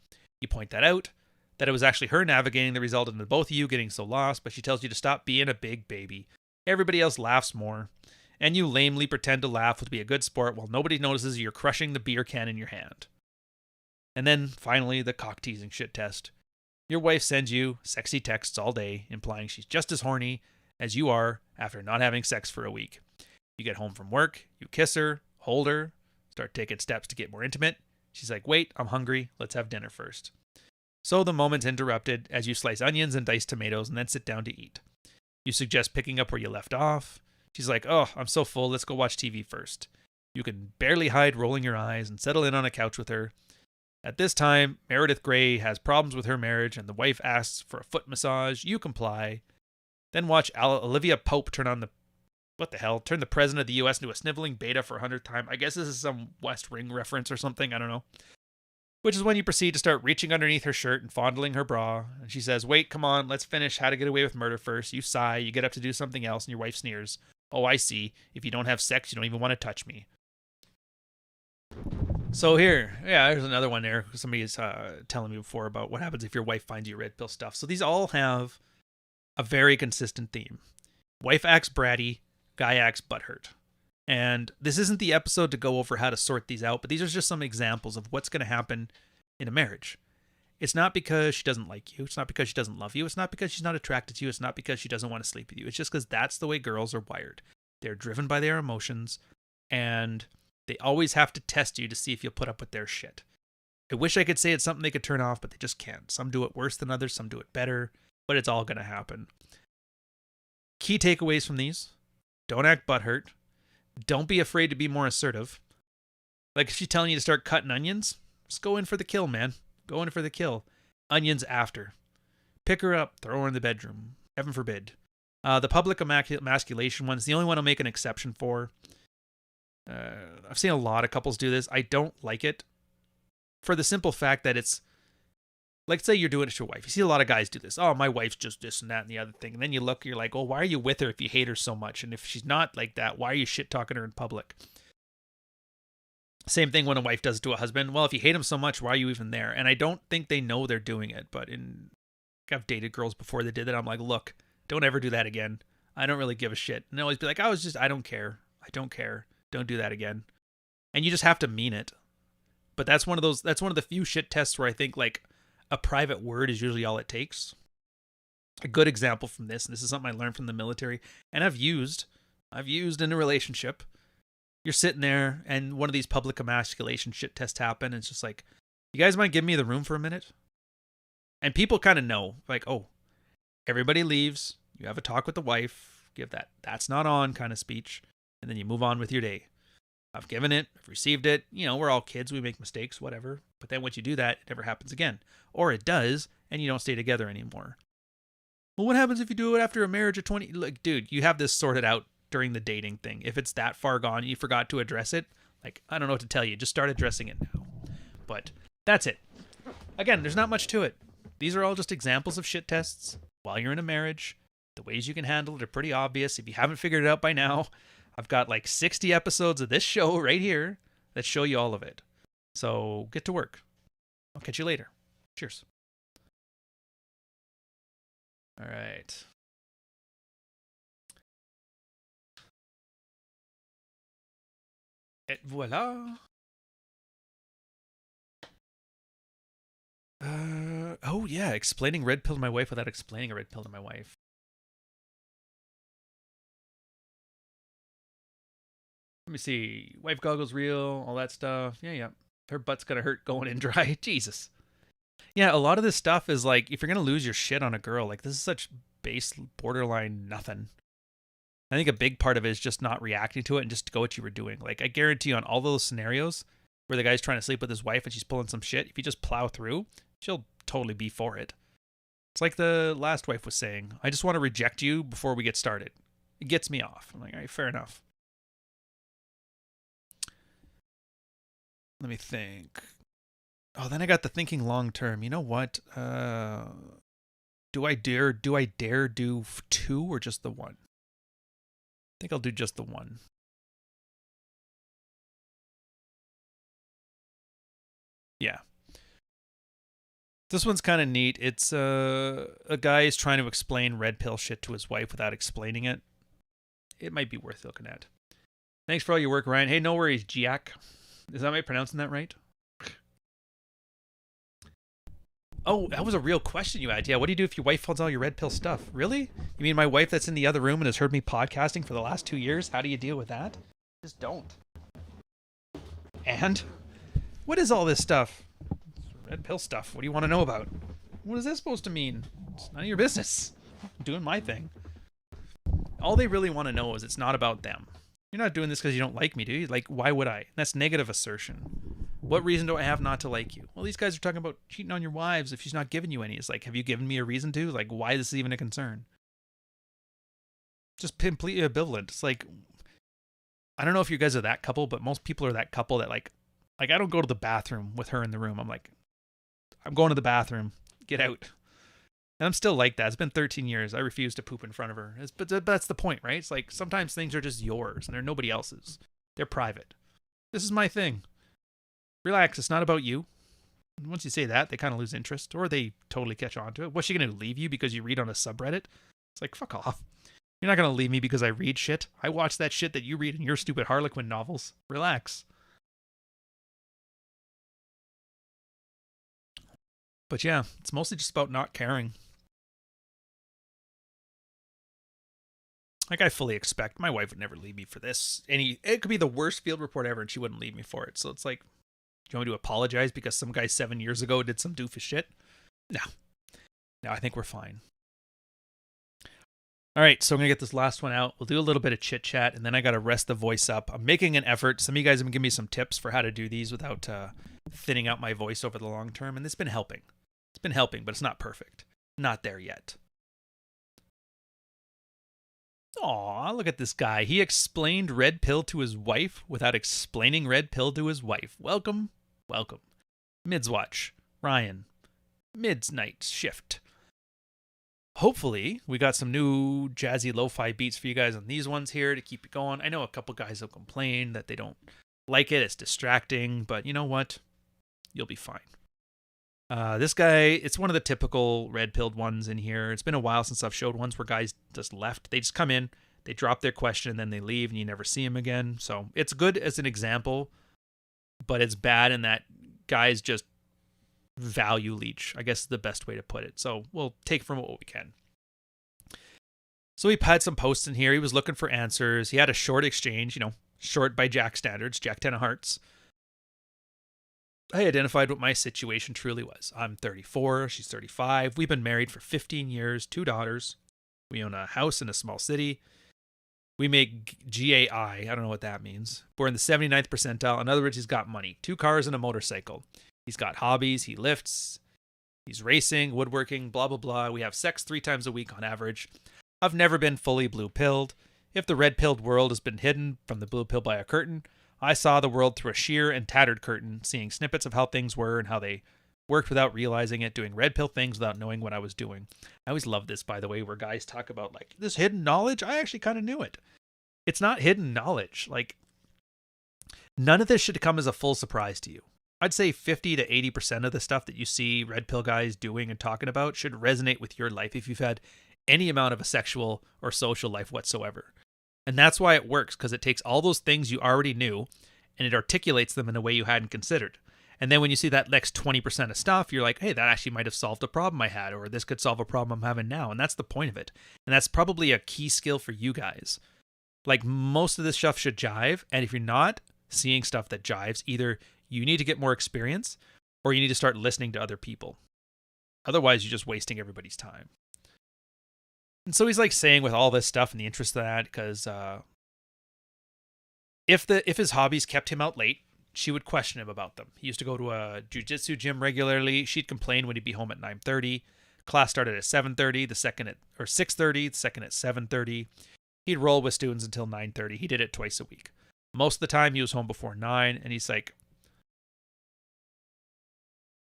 You point that out, that it was actually her navigating that resulted in both of you getting so lost, but she tells you to stop being a big baby. Everybody else laughs more, and you lamely pretend to laugh to be a good sport while nobody notices you're crushing the beer can in your hand. And then, finally, the cock-teasing shit test. Your wife sends you sexy texts all day, implying she's just as horny as you are after not having sex for a week. You get home from work, you kiss her, hold her, start taking steps to get more intimate. She's like, wait, I'm hungry, let's have dinner first. So the moment's interrupted as you slice onions and dice tomatoes and then sit down to eat. You suggest picking up where you left off. She's like, oh, I'm so full, let's go watch TV first. You can barely hide rolling your eyes and settle in on a couch with her. At this time, Meredith Grey has problems with her marriage and the wife asks for a foot massage. You comply. Then watch Olivia Pope turn the president of the U.S. into a sniveling beta for 100th time. I guess this is some West Wing reference or something, I don't know. Which is when you proceed to start reaching underneath her shirt and fondling her bra. And she says, wait, come on, let's finish How to Get Away with Murder first. You sigh, you get up to do something else, and your wife sneers. Oh, I see. If you don't have sex, you don't even want to touch me. So here, there's another one there. Somebody's telling me before about what happens if your wife finds you red pill stuff. So these all have a very consistent theme. Wife acts bratty, guy acts butthurt. And this isn't the episode to go over how to sort these out, but these are just some examples of what's going to happen in a marriage. It's not because she doesn't like you. It's not because she doesn't love you. It's not because she's not attracted to you. It's not because she doesn't want to sleep with you. It's just because that's the way girls are wired. They're driven by their emotions, and they always have to test you to see if you'll put up with their shit. I wish I could say it's something they could turn off, but they just can't. Some do it worse than others. Some do it better, but it's all going to happen. Key takeaways from these. Don't act butthurt. Don't be afraid to be more assertive. Like if she's telling you to start cutting onions, just go in for the kill, man. Go in for the kill. Onions after. Pick her up, throw her in the bedroom. Heaven forbid. The public emasculation one is the only one I'll make an exception for. I've seen a lot of couples do this. I don't like it for the simple fact that it's like, say you're doing it to your wife. You see a lot of guys do this. Oh, my wife's just this and that and the other thing. And then you look, you're like, well, why are you with her if you hate her so much? And if she's not like that, why are you shit talking her in public? Same thing when a wife does it to a husband. Well, if you hate him so much, why are you even there? And I don't think they know they're doing it. But I've dated girls before they did that. I'm like, look, don't ever do that again. I don't really give a shit. And they always be like, I don't care. I don't care. Don't do that again. And you just have to mean it. But that's one of the few shit tests where I think like a private word is usually all it takes. A good example from this, and this is something I learned from the military, and I've used in a relationship. You're sitting there, and one of these public emasculation shit tests happen, and it's just like, you guys might give me the room for a minute? And people kind of know, like, oh, everybody leaves, you have a talk with the wife, give that's not on kind of speech, and then you move on with your day. I've given it, I've received it, we're all kids, we make mistakes, whatever. But then once you do that, it never happens again. Or it does, and you don't stay together anymore. Well, what happens if you do it after a marriage of 20? Like, dude, you have this sorted out during the dating thing. If it's that far gone, you forgot to address it, like, I don't know what to tell you. Just start addressing it now. But that's it. Again, there's not much to it. These are all just examples of shit tests while you're in a marriage. The ways you can handle it are pretty obvious. If you haven't figured it out by now, I've got like 60 episodes of this show right here that show you all of it. So get to work. I'll catch you later. Cheers. All right. Et voila. Oh yeah, explaining red pill to my wife without explaining a red pill to my wife. Let me see. Wife goggles real, all that stuff. Yeah. Her butt's gonna hurt going in dry. Jesus. Yeah, a lot of this stuff is like, if you're gonna lose your shit on a girl, like this is such base borderline nothing. I think a big part of it is just not reacting to it and just to go what you were doing. Like I guarantee you on all those scenarios where the guy's trying to sleep with his wife and she's pulling some shit, if you just plow through, she'll totally be for it. It's like the last wife was saying, I just want to reject you before we get started. It gets me off. I'm like, all right, fair enough. Let me think. Oh, then I got the thinking long term. You know what? Do I dare do 2 or just the 1? I think I'll do just the 1. Yeah. This one's kind of neat. It's a guy is trying to explain red pill shit to his wife without explaining it. It might be worth looking at. Thanks for all your work, Ryan. Hey, no worries, Jack. Is that me pronouncing that right? Oh, that was a real question you had. Yeah, what do you do if your wife finds all your red pill stuff? Really? You mean my wife that's in the other room and has heard me podcasting for the last 2 years? How do you deal with that? Just don't. And? What is all this stuff? Red pill stuff. What do you want to know about? What is this supposed to mean? It's none of your business. I'm doing my thing. All they really want to know is it's not about them. You're not doing this because you don't like me, do you? Like, why would I? That's negative assertion. What reason do I have not to like you? Well, these guys are talking about cheating on your wives if she's not giving you any. It's like, have you given me a reason to? Like, why is this even a concern? Just completely ambivalent. It's like, I don't know if you guys are that couple, but most people are that couple that like I don't go to the bathroom with her in the room. I'm like, I'm going to the bathroom. Get out. And I'm still like that. It's been 13 years. I refuse to poop in front of her. But that's the point, right? It's like sometimes things are just yours and they're nobody else's. They're private. This is my thing. Relax. It's not about you. Once you say that, they kind of lose interest or they totally catch on to it. What's she going to leave you because you read on a subreddit? It's like, fuck off. You're not going to leave me because I read shit. I watch that shit that you read in your stupid Harlequin novels. Relax. But yeah, it's mostly just about not caring. Like I fully expect my wife would never leave me for this. It could be the worst field report ever and she wouldn't leave me for it. So it's like, do you want me to apologize because some guy 7 years ago did some doofus shit? No. No, I think we're fine. All right, so I'm going to get this last one out. We'll do a little bit of chit chat and then I got to rest the voice up. I'm making an effort. Some of you guys have been giving me some tips for how to do these without thinning out my voice over the long term. And it's been helping. It's been helping, but it's not perfect. Not there yet. Aw, look at this guy. He explained red pill to his wife without explaining red pill to his wife. Welcome, welcome. MidsWatch, Ryan, Mids Night Shift. Hopefully, we got some new jazzy lo-fi beats for you guys on these ones here to keep it going. I know a couple guys will complain that they don't like it. It's distracting, but you know what? You'll be fine. This guy, it's one of the typical red-pilled ones in here. It's been a while since I've showed ones where guys just left. They just come in, they drop their question, and then they leave, and you never see them again. So it's good as an example, but it's bad in that guys just value leech, I guess is the best way to put it. So we'll take from what we can. So he had some posts in here. He was looking for answers. He had a short exchange, short by Jack standards, Jack 10 of hearts. I identified what my situation truly was. I'm 34, she's 35. We've been married for 15 years, 2 daughters. We own a house in a small city. We make GAI. I don't know what that means. We're in the 79th percentile. In other words, he's got money. 2 cars and a motorcycle. He's got hobbies. He lifts. He's racing, woodworking, blah, blah, blah. We have sex 3 times a week on average. I've never been fully blue-pilled. If the red-pilled world has been hidden from the blue pill by a curtain, I saw the world through a sheer and tattered curtain, seeing snippets of how things were and how they worked without realizing it, doing red pill things without knowing what I was doing. I always love this, by the way, where guys talk about, like, this hidden knowledge. I actually kind of knew it. It's not hidden knowledge. Like, none of this should come as a full surprise to you. I'd say 50 to 80% of the stuff that you see red pill guys doing and talking about should resonate with your life if you've had any amount of a sexual or social life whatsoever. And that's why it works, because it takes all those things you already knew and it articulates them in a way you hadn't considered. And then when you see that next 20% of stuff, you're like, hey, that actually might have solved a problem I had, or this could solve a problem I'm having now. And that's the point of it. And that's probably a key skill for you guys. Like, most of this stuff should jive. And if you're not seeing stuff that jives, either you need to get more experience or you need to start listening to other people. Otherwise, you're just wasting everybody's time. And so he's like saying with all this stuff in the interest of that, because if his hobbies kept him out late, she would question him about them. He used to go to a jiu-jitsu gym regularly. She'd complain when he'd be home at 9:30. Class started at 7:30, the second at 6:30, the second at 7:30. He'd roll with students until 9:30. He did it twice a week. Most of the time he was home before 9, and he's like,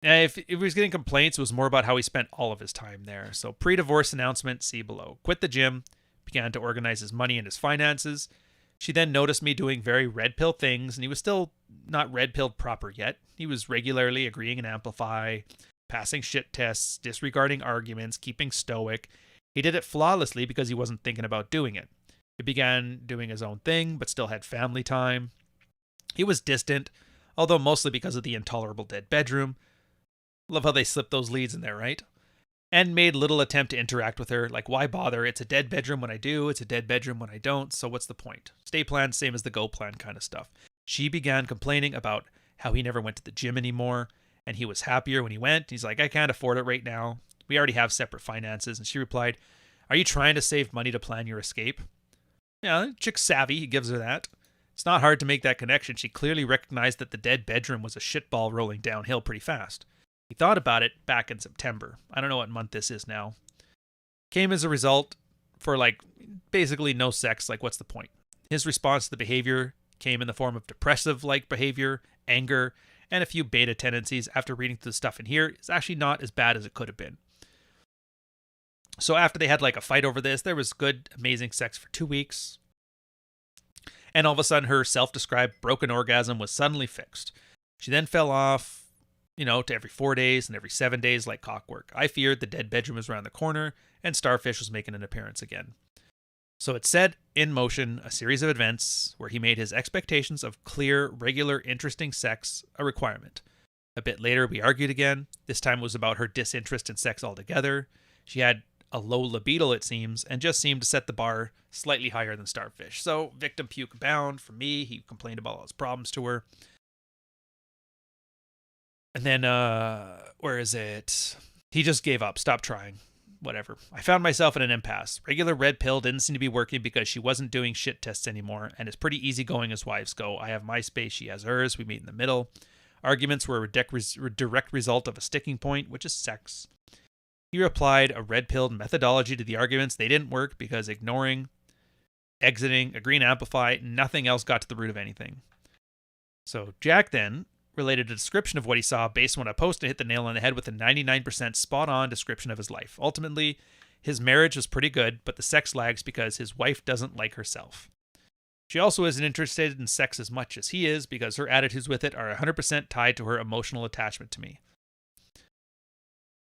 if he was getting complaints, it was more about how he spent all of his time there. So pre-divorce announcement, see below. Quit the gym, began to organize his money and his finances, She then noticed me doing very red pill things, and he was still not red pilled proper yet. He was regularly agreeing and amplify, passing shit tests, disregarding arguments, keeping stoic. He did it flawlessly because he wasn't thinking about doing it. He began doing his own thing, but still had family time. He was distant, although mostly because of the intolerable dead bedroom. Love how they slip those leads in there, right? And made little attempt to interact with her. Like, why bother? It's a dead bedroom when I do. It's a dead bedroom when I don't. So what's the point? Stay plan, same as the go plan kind of stuff. She began complaining about how he never went to the gym anymore, and he was happier when he went. He's like, I can't afford it right now. We already have separate finances. And she replied, are you trying to save money to plan your escape? Yeah, chick's savvy. He gives her that. It's not hard to make that connection. She clearly recognized that the dead bedroom was a shitball rolling downhill pretty fast. He thought about it back in September. I don't know what month this is now. Came as a result for basically no sex. Like, what's the point? His response to the behavior came in the form of depressive-like behavior, anger, and a few beta tendencies. After reading through the stuff in here, it's actually not as bad as it could have been. So after they had a fight over this, there was good, amazing sex for 2 weeks. And all of a sudden, her self-described broken orgasm was suddenly fixed. She then fell off, to every 4 days and every 7 days like clockwork. I feared the dead bedroom was around the corner and Starfish was making an appearance again. So it set in motion a series of events where he made his expectations of clear, regular, interesting sex a requirement. A bit later, we argued again. This time it was about her disinterest in sex altogether. She had a low libido, it seems, and just seemed to set the bar slightly higher than Starfish. So victim puke bound for me. He complained about all his problems to her. And then, where is it? He just gave up, stopped trying, whatever. I found myself in an impasse. Regular red pill didn't seem to be working because she wasn't doing shit tests anymore, and it's pretty easygoing as wives go. I have my space, she has hers, we meet in the middle. Arguments were a direct result of a sticking point, which is sex. He applied a red pill methodology to the arguments. They didn't work because ignoring, exiting, agreeing to amplify, nothing else got to the root of anything. So Jack then related a description of what he saw based on what I posted and hit the nail on the head with a 99% spot-on description of his life. Ultimately, his marriage was pretty good, but the sex lags because his wife doesn't like herself. She also isn't interested in sex as much as he is because her attitudes with it are 100% tied to her emotional attachment to me.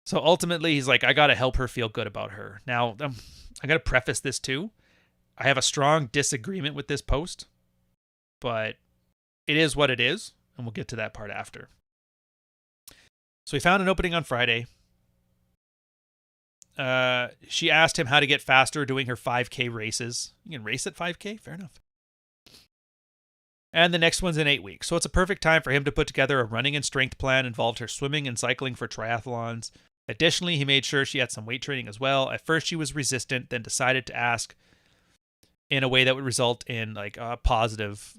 So ultimately, he's like, I got to help her feel good about her. Now, I'm going to preface this too. I have a strong disagreement with this post, but it is what it is. And we'll get to that part after. So we found an opening on Friday. She asked him how to get faster doing her 5K races. You can race at 5K? Fair enough. And the next one's in 8 weeks. So it's a perfect time for him to put together a running and strength plan involved her swimming and cycling for triathlons. Additionally, he made sure she had some weight training as well. At first, she was resistant, then decided to ask in a way that would result in a positive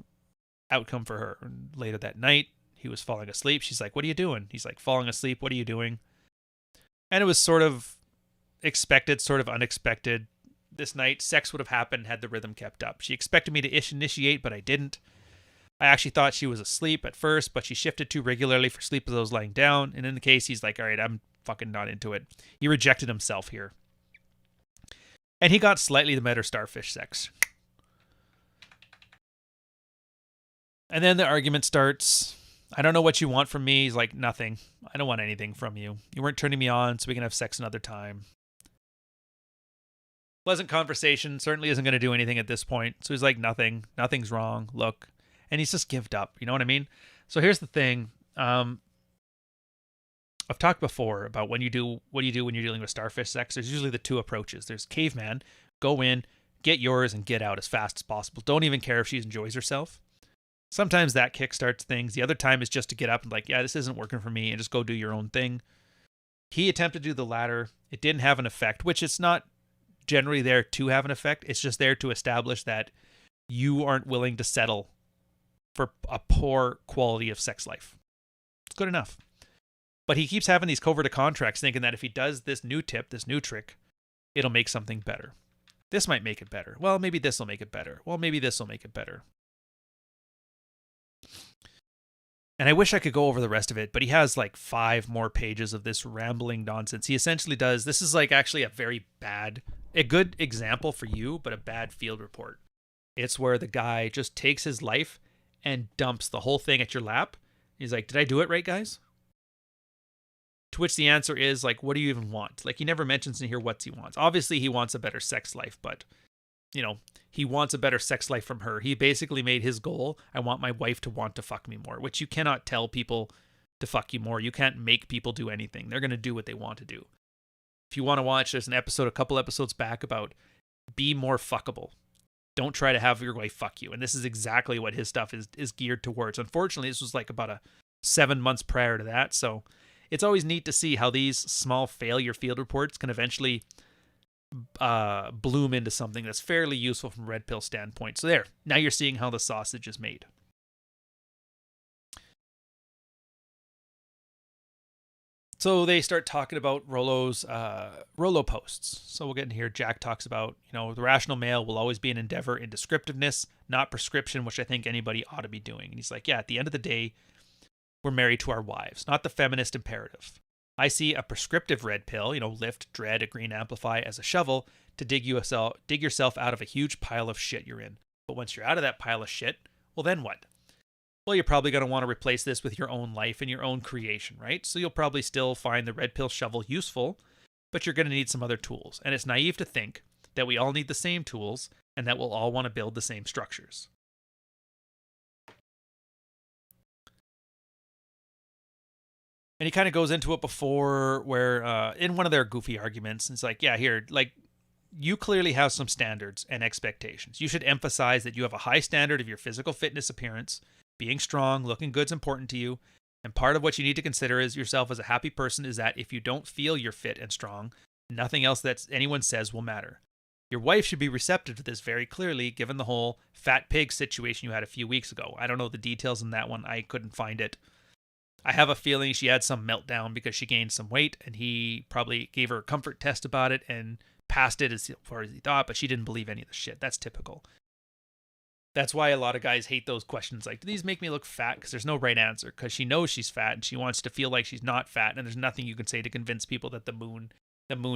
outcome for her. Later that night, he was falling asleep. She's like, what are you doing? He's like, falling asleep. What are you doing? And it was sort of expected, sort of unexpected. This night, sex would have happened had the rhythm kept up. She expected me to initiate, but I didn't. I actually thought she was asleep at first, but she shifted too regularly for sleep as I was lying down. And in the case, he's like, all right, I'm fucking not into it. He rejected himself here. And he got slightly the better Starfish sex. And then the argument starts. I don't know what you want from me. He's like, nothing. I don't want anything from you. You weren't turning me on, so we can have sex another time. Pleasant conversation. Certainly isn't going to do anything at this point. So he's like, nothing. Nothing's wrong. Look. And he's just gived up. You know what I mean? So here's the thing. I've talked before about what you do when you're dealing with Starfish sex. There's usually the two approaches. There's caveman. Go in, get yours, and get out as fast as possible. Don't even care if she enjoys herself. Sometimes that kickstarts things. The other time is just to get up and yeah, this isn't working for me, and just go do your own thing. He attempted to do the latter. It didn't have an effect, which it's not generally there to have an effect. It's just there to establish that you aren't willing to settle for a poor quality of sex life. It's good enough. But he keeps having these covert contracts thinking that if he does this new tip, this new trick, it'll make something better. This might make it better. Well, maybe this will make it better. Well, maybe this will make it better. And I wish I could go over the rest of it, but he has 5 more pages of this rambling nonsense. He essentially does, this is actually a very bad, a good example for you, but a bad field report. It's where the guy just takes his life and dumps the whole thing at your lap. He's like, did I do it right, guys? To which the answer is, like, what do you even want? Like, he never mentions in here what he wants. Obviously, he wants a better sex life, but, you know, he wants a better sex life from her. He basically made his goal, I want my wife to want to fuck me more, which you cannot tell people to fuck you more. You can't make people do anything. They're going to do what they want to do. If you want to watch, there's an episode, a couple episodes back about be more fuckable. Don't try to have your wife fuck you. And this is exactly what his stuff is geared towards. Unfortunately, this was like about 7 months prior to that. So it's always neat to see how these small failure field reports can eventually bloom into something that's fairly useful from a red pill standpoint. So there, now you're seeing how the sausage is made. So they start talking about Rollo posts. So we'll get in here. Jack talks about, the rational male will always be an endeavor in descriptiveness, not prescription, which I think anybody ought to be doing. And he's like, yeah, at the end of the day, we're married to our wives, not the feminist imperative. I see a prescriptive red pill, lift, dread, agree, and amplify as a shovel to dig yourself out of a huge pile of shit you're in. But once you're out of that pile of shit, well, then what? Well, you're probably going to want to replace this with your own life and your own creation, right? So you'll probably still find the red pill shovel useful, but you're going to need some other tools. And it's naive to think that we all need the same tools and that we'll all want to build the same structures. And he kind of goes into it before where, in one of their goofy arguments, it's like, yeah, here, like, you clearly have some standards and expectations. You should emphasize that you have a high standard of your physical fitness appearance. Being strong, looking good is important to you. And part of what you need to consider as yourself as a happy person is that if you don't feel you're fit and strong, nothing else that anyone says will matter. Your wife should be receptive to this very clearly, given the whole fat pig situation you had a few weeks ago. I don't know the details in that one. I couldn't find it. I have a feeling she had some meltdown because she gained some weight, and he probably gave her a comfort test about it and passed it as far as he thought, but she didn't believe any of the shit. That's typical. That's why a lot of guys hate those questions like, do these make me look fat? Because there's no right answer, because she knows she's fat and she wants to feel like she's not fat, and there's nothing you can say to convince people that the moon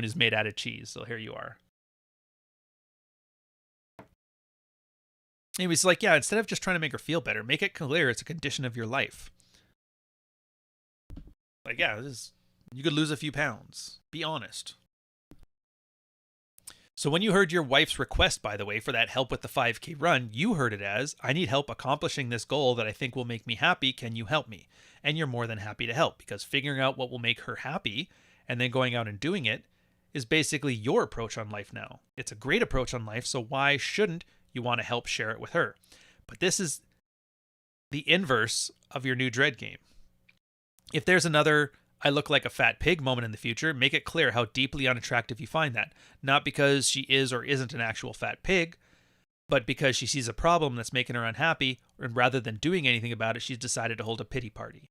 is made out of cheese. So here you are. Anyways, like, yeah, instead of just trying to make her feel better, make it clear it's a condition of your life. Like, yeah, you could lose a few pounds. Be honest. So when you heard your wife's request, by the way, for that help with the 5K run, you heard it as, I need help accomplishing this goal that I think will make me happy. Can you help me? And you're more than happy to help, because figuring out what will make her happy and then going out and doing it is basically your approach on life now. It's a great approach on life, so why shouldn't you want to help share it with her? But this is the inverse of your new dread game. If there's another I look like a fat pig moment in the future, make it clear how deeply unattractive you find that. Not because she is or isn't an actual fat pig, but because she sees a problem that's making her unhappy, and rather than doing anything about it, she's decided to hold a pity party.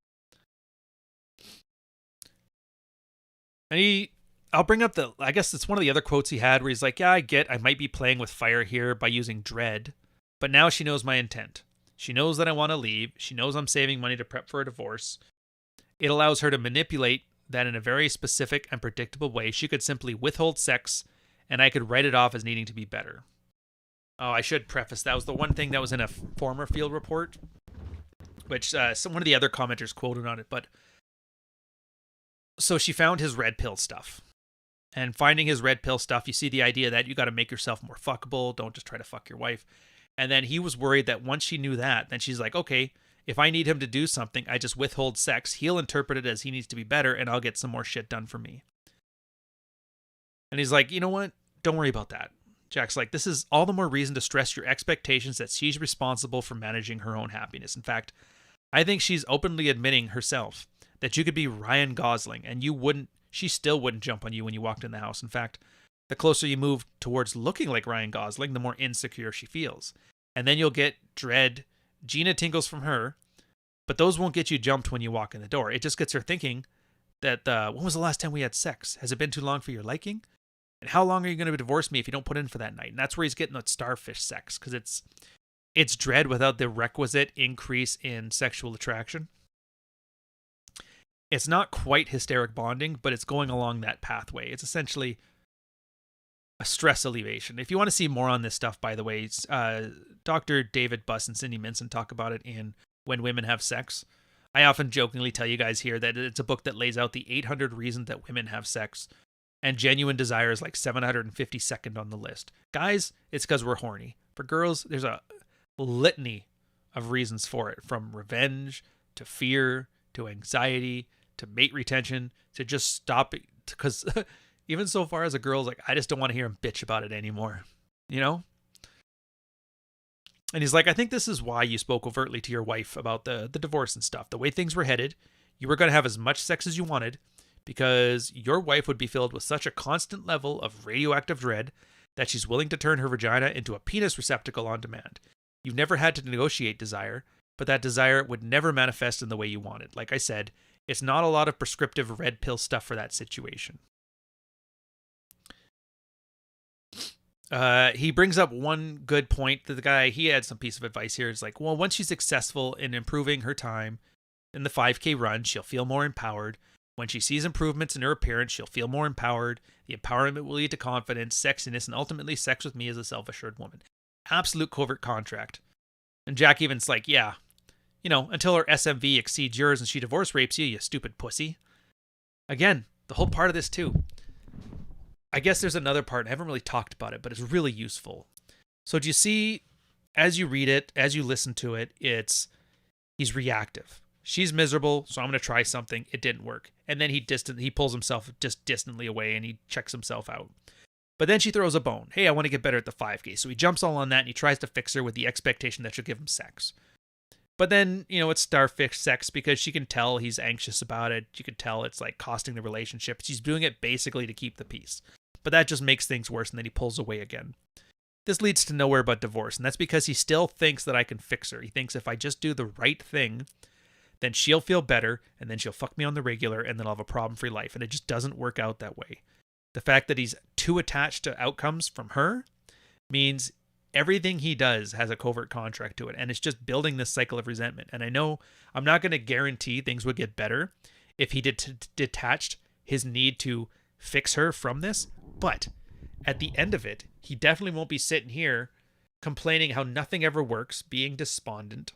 And I'll bring up I guess it's one of the other quotes he had where he's like, yeah, I might be playing with fire here by using dread, but now she knows my intent. She knows that I want to leave. She knows I'm saving money to prep for a divorce. It allows her to manipulate that in a very specific and predictable way. She could simply withhold sex, and I could write it off as needing to be better. Oh, I should preface, that was the one thing that was in a former field report, which one of the other commenters quoted on it. But so she found his red pill stuff. And finding his red pill stuff, you see the idea that you got to make yourself more fuckable. Don't just try to fuck your wife. And then he was worried that once she knew that, then she's like, okay, if I need him to do something, I just withhold sex. He'll interpret it as he needs to be better, and I'll get some more shit done for me. And he's like, you know what? Don't worry about that. Jack's like, this is all the more reason to stress your expectations that she's responsible for managing her own happiness. In fact, I think she's openly admitting herself that you could be Ryan Gosling, and she still wouldn't jump on you when you walked in the house. In fact, the closer you move towards looking like Ryan Gosling, the more insecure she feels. And then you'll get dread, Gina tingles from her, but those won't get you jumped when you walk in the door. It just gets her thinking that, when was the last time we had sex? Has it been too long for your liking? And how long are you going to divorce me if you don't put in for that night? And that's where he's getting that starfish sex, because it's dread without the requisite increase in sexual attraction. It's not quite hysteric bonding, but it's going along that pathway. It's essentially a stress alleviation. If you want to see more on this stuff, by the way, Dr. David Buss and Cindy Minson talk about it in When Women Have Sex. I often jokingly tell you guys here that it's a book that lays out the 800 reasons that women have sex, and genuine desire is like 752nd on the list. Guys, it's because we're horny. For girls, there's a litany of reasons for it, from revenge to fear to anxiety to mate retention to just stop it. Because even so far as a girl's like, I just don't want to hear him bitch about it anymore, you know? And he's like, I think this is why you spoke overtly to your wife about the divorce and stuff. The way things were headed, you were going to have as much sex as you wanted because your wife would be filled with such a constant level of radioactive dread that she's willing to turn her vagina into a penis receptacle on demand. You've never had to negotiate desire, but that desire would never manifest in the way you wanted. Like I said, it's not a lot of prescriptive red pill stuff for that situation. He brings up one good point that the guy, he had some piece of advice here. It's like, well, once she's successful in improving her time in the 5K run, she'll feel more empowered. When she sees improvements in her appearance, she'll feel more empowered. The empowerment will lead to confidence, sexiness, and ultimately sex with me as a self-assured woman. Absolute covert contract. And Jack even's like, yeah, you know, until her SMV exceeds yours and she divorce rapes you, you stupid pussy. Again, the whole part of this too. I guess there's another part, I haven't really talked about it, but it's really useful. So do you see, as you read it, as you listen to it, he's reactive. She's miserable, so I'm going to try something. It didn't work. And then he pulls himself just distantly away and he checks himself out. But then she throws a bone. Hey, I want to get better at the 5K. So he jumps all on that and he tries to fix her with the expectation that she'll give him sex. But then, you know, it's starfish sex because she can tell he's anxious about it. She can tell it's like costing the relationship. She's doing it basically to keep the peace. But that just makes things worse, and then he pulls away again. This leads to nowhere but divorce, and that's because he still thinks that I can fix her. He thinks if I just do the right thing, then she'll feel better, and then she'll fuck me on the regular, and then I'll have a problem-free life. And it just doesn't work out that way. The fact that he's too attached to outcomes from her means everything he does has a covert contract to it, and it's just building this cycle of resentment. And I know I'm not going to guarantee things would get better if he detached his need to fix her from this, but at the end of it, he definitely won't be sitting here complaining how nothing ever works, being despondent,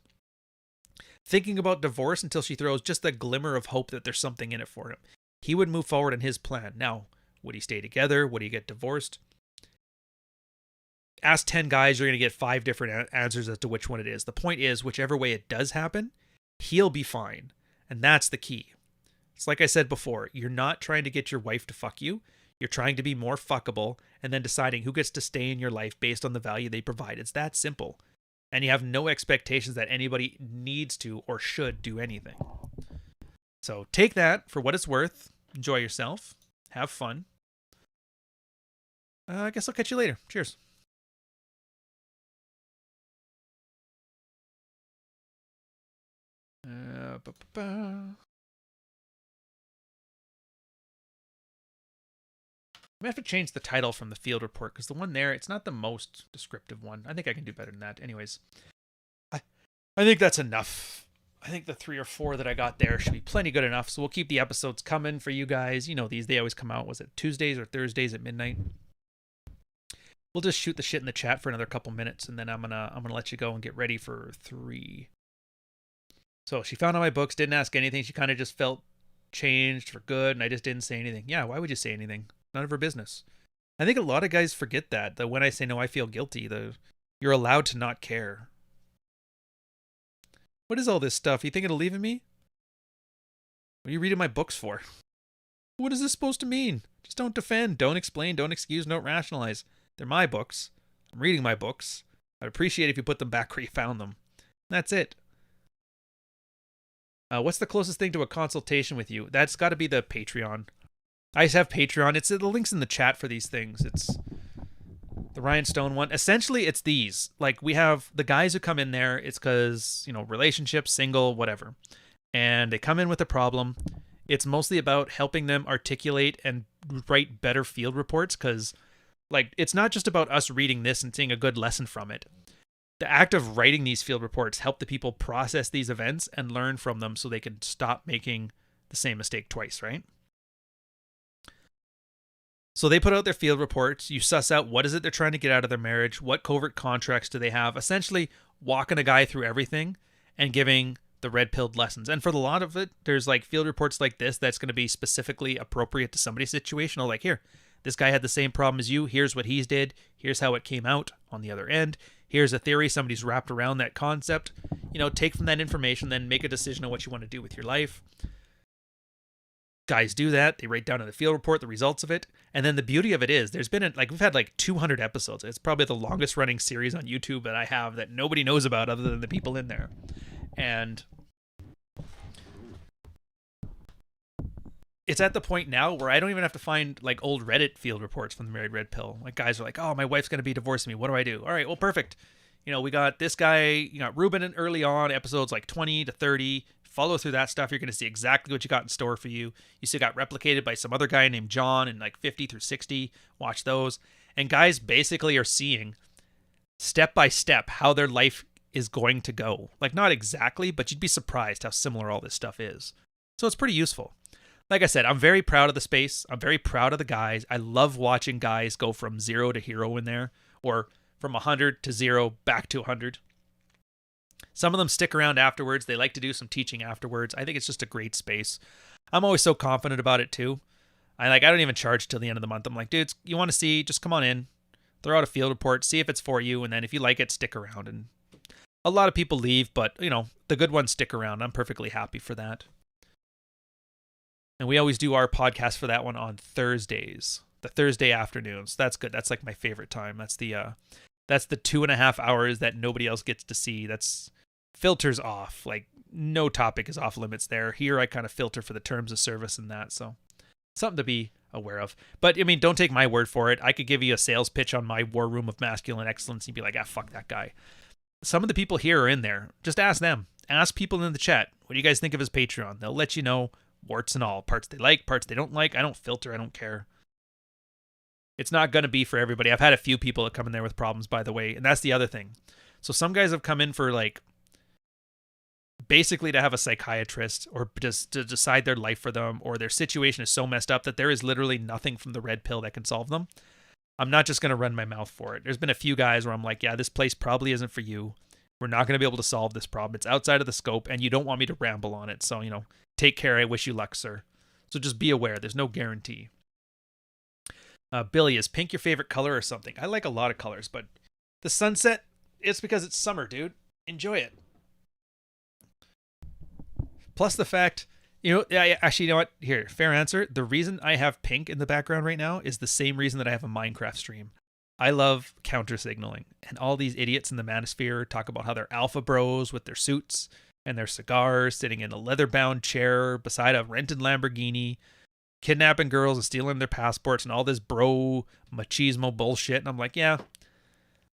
thinking about divorce until she throws just a glimmer of hope that there's something in it for him. He would move forward in his plan. Now, would he stay together? Would he get divorced? Ask 10 guys, you're going to get 5 different answers as to which one it is. The point is, whichever way it does happen, he'll be fine. And that's the key. It's like I said before, you're not trying to get your wife to fuck you. You're trying to be more fuckable and then deciding who gets to stay in your life based on the value they provide. It's that simple. And you have no expectations that anybody needs to or should do anything. So take that for what it's worth. Enjoy yourself. Have fun. I guess I'll catch you later. Cheers. I have to change the title from the field report because the one there, it's not the most descriptive one. I think I can do better than that. Anyways, I think that's enough. I think the 3 or 4 that I got there should be plenty good enough. So we'll keep the episodes coming for you guys. You know, they always come out, was it Tuesdays or Thursdays at midnight? We'll just shoot the shit in the chat for another couple minutes, and then I'm gonna let you go and get ready for 3. So she found all my books, didn't ask anything. She kind of just felt changed for good, and I just didn't say anything. Yeah, why would you say anything? None of her business. I think a lot of guys forget that when I say no, I feel guilty. You're allowed to not care. What is all this stuff? You think it'll leave me? What are you reading my books for? What is this supposed to mean? Just don't defend, don't explain, don't excuse, don't rationalize. They're my books. I'm reading my books. I'd appreciate it if you put them back where you found them. That's it. What's the closest thing to a consultation with you? That's got to be the Patreon. I just have Patreon. It's the links in the chat for these things. It's the Ryan Stone one. Essentially, it's these. Like, we have the guys who come in there. It's because, you know, relationship, single, whatever. And they come in with a problem. It's mostly about helping them articulate and write better field reports because, like, it's not just about us reading this and seeing a good lesson from it. The act of writing these field reports help the people process these events and learn from them so they can stop making the same mistake twice, right? So they put out their field reports. You suss out what is it they're trying to get out of their marriage, what covert contracts do they have, essentially walking a guy through everything and giving the red pilled lessons. And for a lot of it, there's like field reports like this that's going to be specifically appropriate to somebody's situation. Like, here, this guy had the same problem as you. Here's what he's did. Here's how it came out on the other end. Here's a theory. Somebody's wrapped around that concept. You know, take from that information, then make a decision on what you want to do with your life. Guys do that. They write down in the field report the results of it. And then the beauty of it is there's been we've had like 200 episodes. It's probably the longest running series on YouTube that I have that nobody knows about other than the people in there. And it's at the point now where I don't even have to find like old Reddit field reports from the Married Red Pill. Like, guys are like, oh, my wife's going to be divorcing me. What do I do? All right, well, perfect. You know, we got this guy, you got Ruben in early on, episodes like 20 to 30. Follow through that stuff. You're going to see exactly what you got in store for you. You still got replicated by some other guy named John in like 50 through 60. Watch those. And guys basically are seeing step by step how their life is going to go. Like, not exactly, but you'd be surprised how similar all this stuff is. So it's pretty useful. Like I said, I'm very proud of the space. I'm very proud of the guys. I love watching guys go from 0 to hero in there, or from 100 to 0 back to 100. Some of them stick around afterwards. They like to do some teaching afterwards. I think it's just a great space. I'm always so confident about it too. I don't even charge till the end of the month. I'm like, dudes, you want to see, just come on in, throw out a field report, see if it's for you, and then if you like it, stick around. And a lot of people leave, but you know, the good ones stick around. I'm perfectly happy for that. And we always do our podcast for that one on Thursdays, the Thursday afternoons. That's good. That's like my favorite time. That's the 2.5 hours that nobody else gets to see. That's filters off. Like, no topic is off limits there. Here I kind of filter for the terms of service and that. So something to be aware of. But I mean, don't take my word for it. I could give you a sales pitch on my war room of masculine excellence and you'd be like, ah, fuck that guy. Some of the people here are in there. Just ask them. Ask people in the chat. What do you guys think of his Patreon? They'll let you know, warts and all. Parts they like, parts they don't like. I don't filter. I don't care. It's not going to be for everybody. I've had a few people that come in there with problems, by the way. And that's the other thing. So some guys have come in for like, basically to have a psychiatrist or just to decide their life for them, or their situation is so messed up that there is literally nothing from the red pill that can solve them. I'm not just going to run my mouth for it. There's been a few guys where I'm like, yeah, this place probably isn't for you. We're not going to be able to solve this problem. It's outside of the scope and you don't want me to ramble on it. So, you know, take care. I wish you luck, sir. So just be aware. There's no guarantee. Billy, is pink your favorite color or something? I like a lot of colors, but the sunset, it's because it's summer, dude. Enjoy it. Plus the fact, you know, actually, you know what? Here, fair answer. The reason I have pink in the background right now is the same reason that I have a Minecraft stream. I love counter signaling, and all these idiots in the manosphere talk about how they're alpha bros with their suits and their cigars, sitting in a leather-bound chair beside a rented Lamborghini, kidnapping girls and stealing their passports and all this bro machismo bullshit. And I'm like, yeah,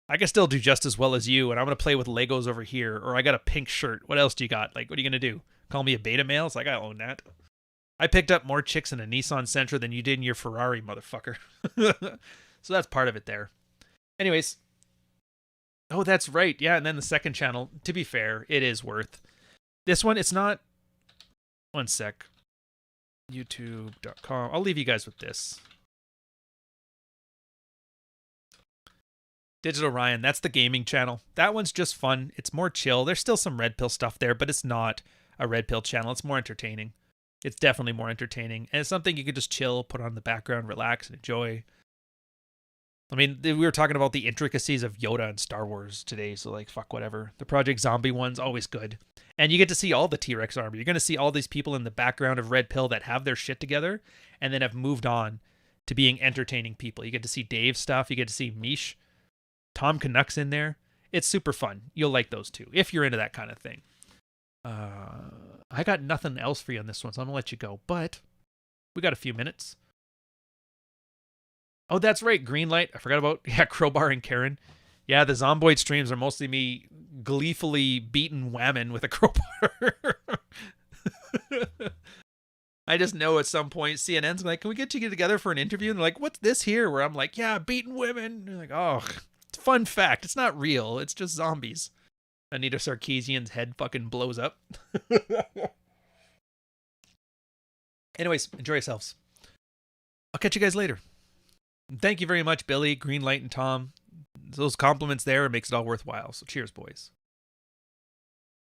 I can still do just as well as you, and I'm going to play with Legos over here, or I got a pink shirt. What else do you got? Like, what are you going to do? Call me a beta male? It's like, I own that. I picked up more chicks in a Nissan Sentra than you did in your Ferrari, motherfucker. So that's part of it there. Anyways. Oh, that's right. Yeah, and then the second channel, to be fair, it is worth. This one, it's not. One sec. YouTube.com. I'll leave you guys with this. Digital Rian, that's the gaming channel. That one's just fun. It's more chill. There's still some red pill stuff there, but it's not a red pill channel. It's more entertaining. It's definitely more entertaining. And it's something you could just chill, put on the background, relax, and enjoy. I mean, we were talking about the intricacies of Yoda and Star Wars today, so like, fuck whatever. The Project Zombie one's always good. And you get to see all the T-Rex army. You're going to see all these people in the background of Red Pill that have their shit together and then have moved on to being entertaining people. You get to see Dave's stuff. You get to see Mish. Tom Canuck's in there. It's super fun. You'll like those two, if you're into that kind of thing. I got nothing else for you on this one, so I'm going to let you go. But we got a few minutes. Oh, that's right. Greenlight. I forgot about, Crowbar and Karen. Yeah, the Zomboid streams are mostly me gleefully beating Whammon with a crowbar. I just know at some point CNN's like, can we get you together for an interview? And they're like, what's this here? Where I'm like, yeah, beating women. And they're like, oh, it's a fun fact. It's not real. It's just zombies. Anita Sarkeesian's head fucking blows up. Anyways, enjoy yourselves. I'll catch you guys later. Thank you very much, Billy, Greenlight, and Tom. Those compliments there makes it all worthwhile. So cheers, boys.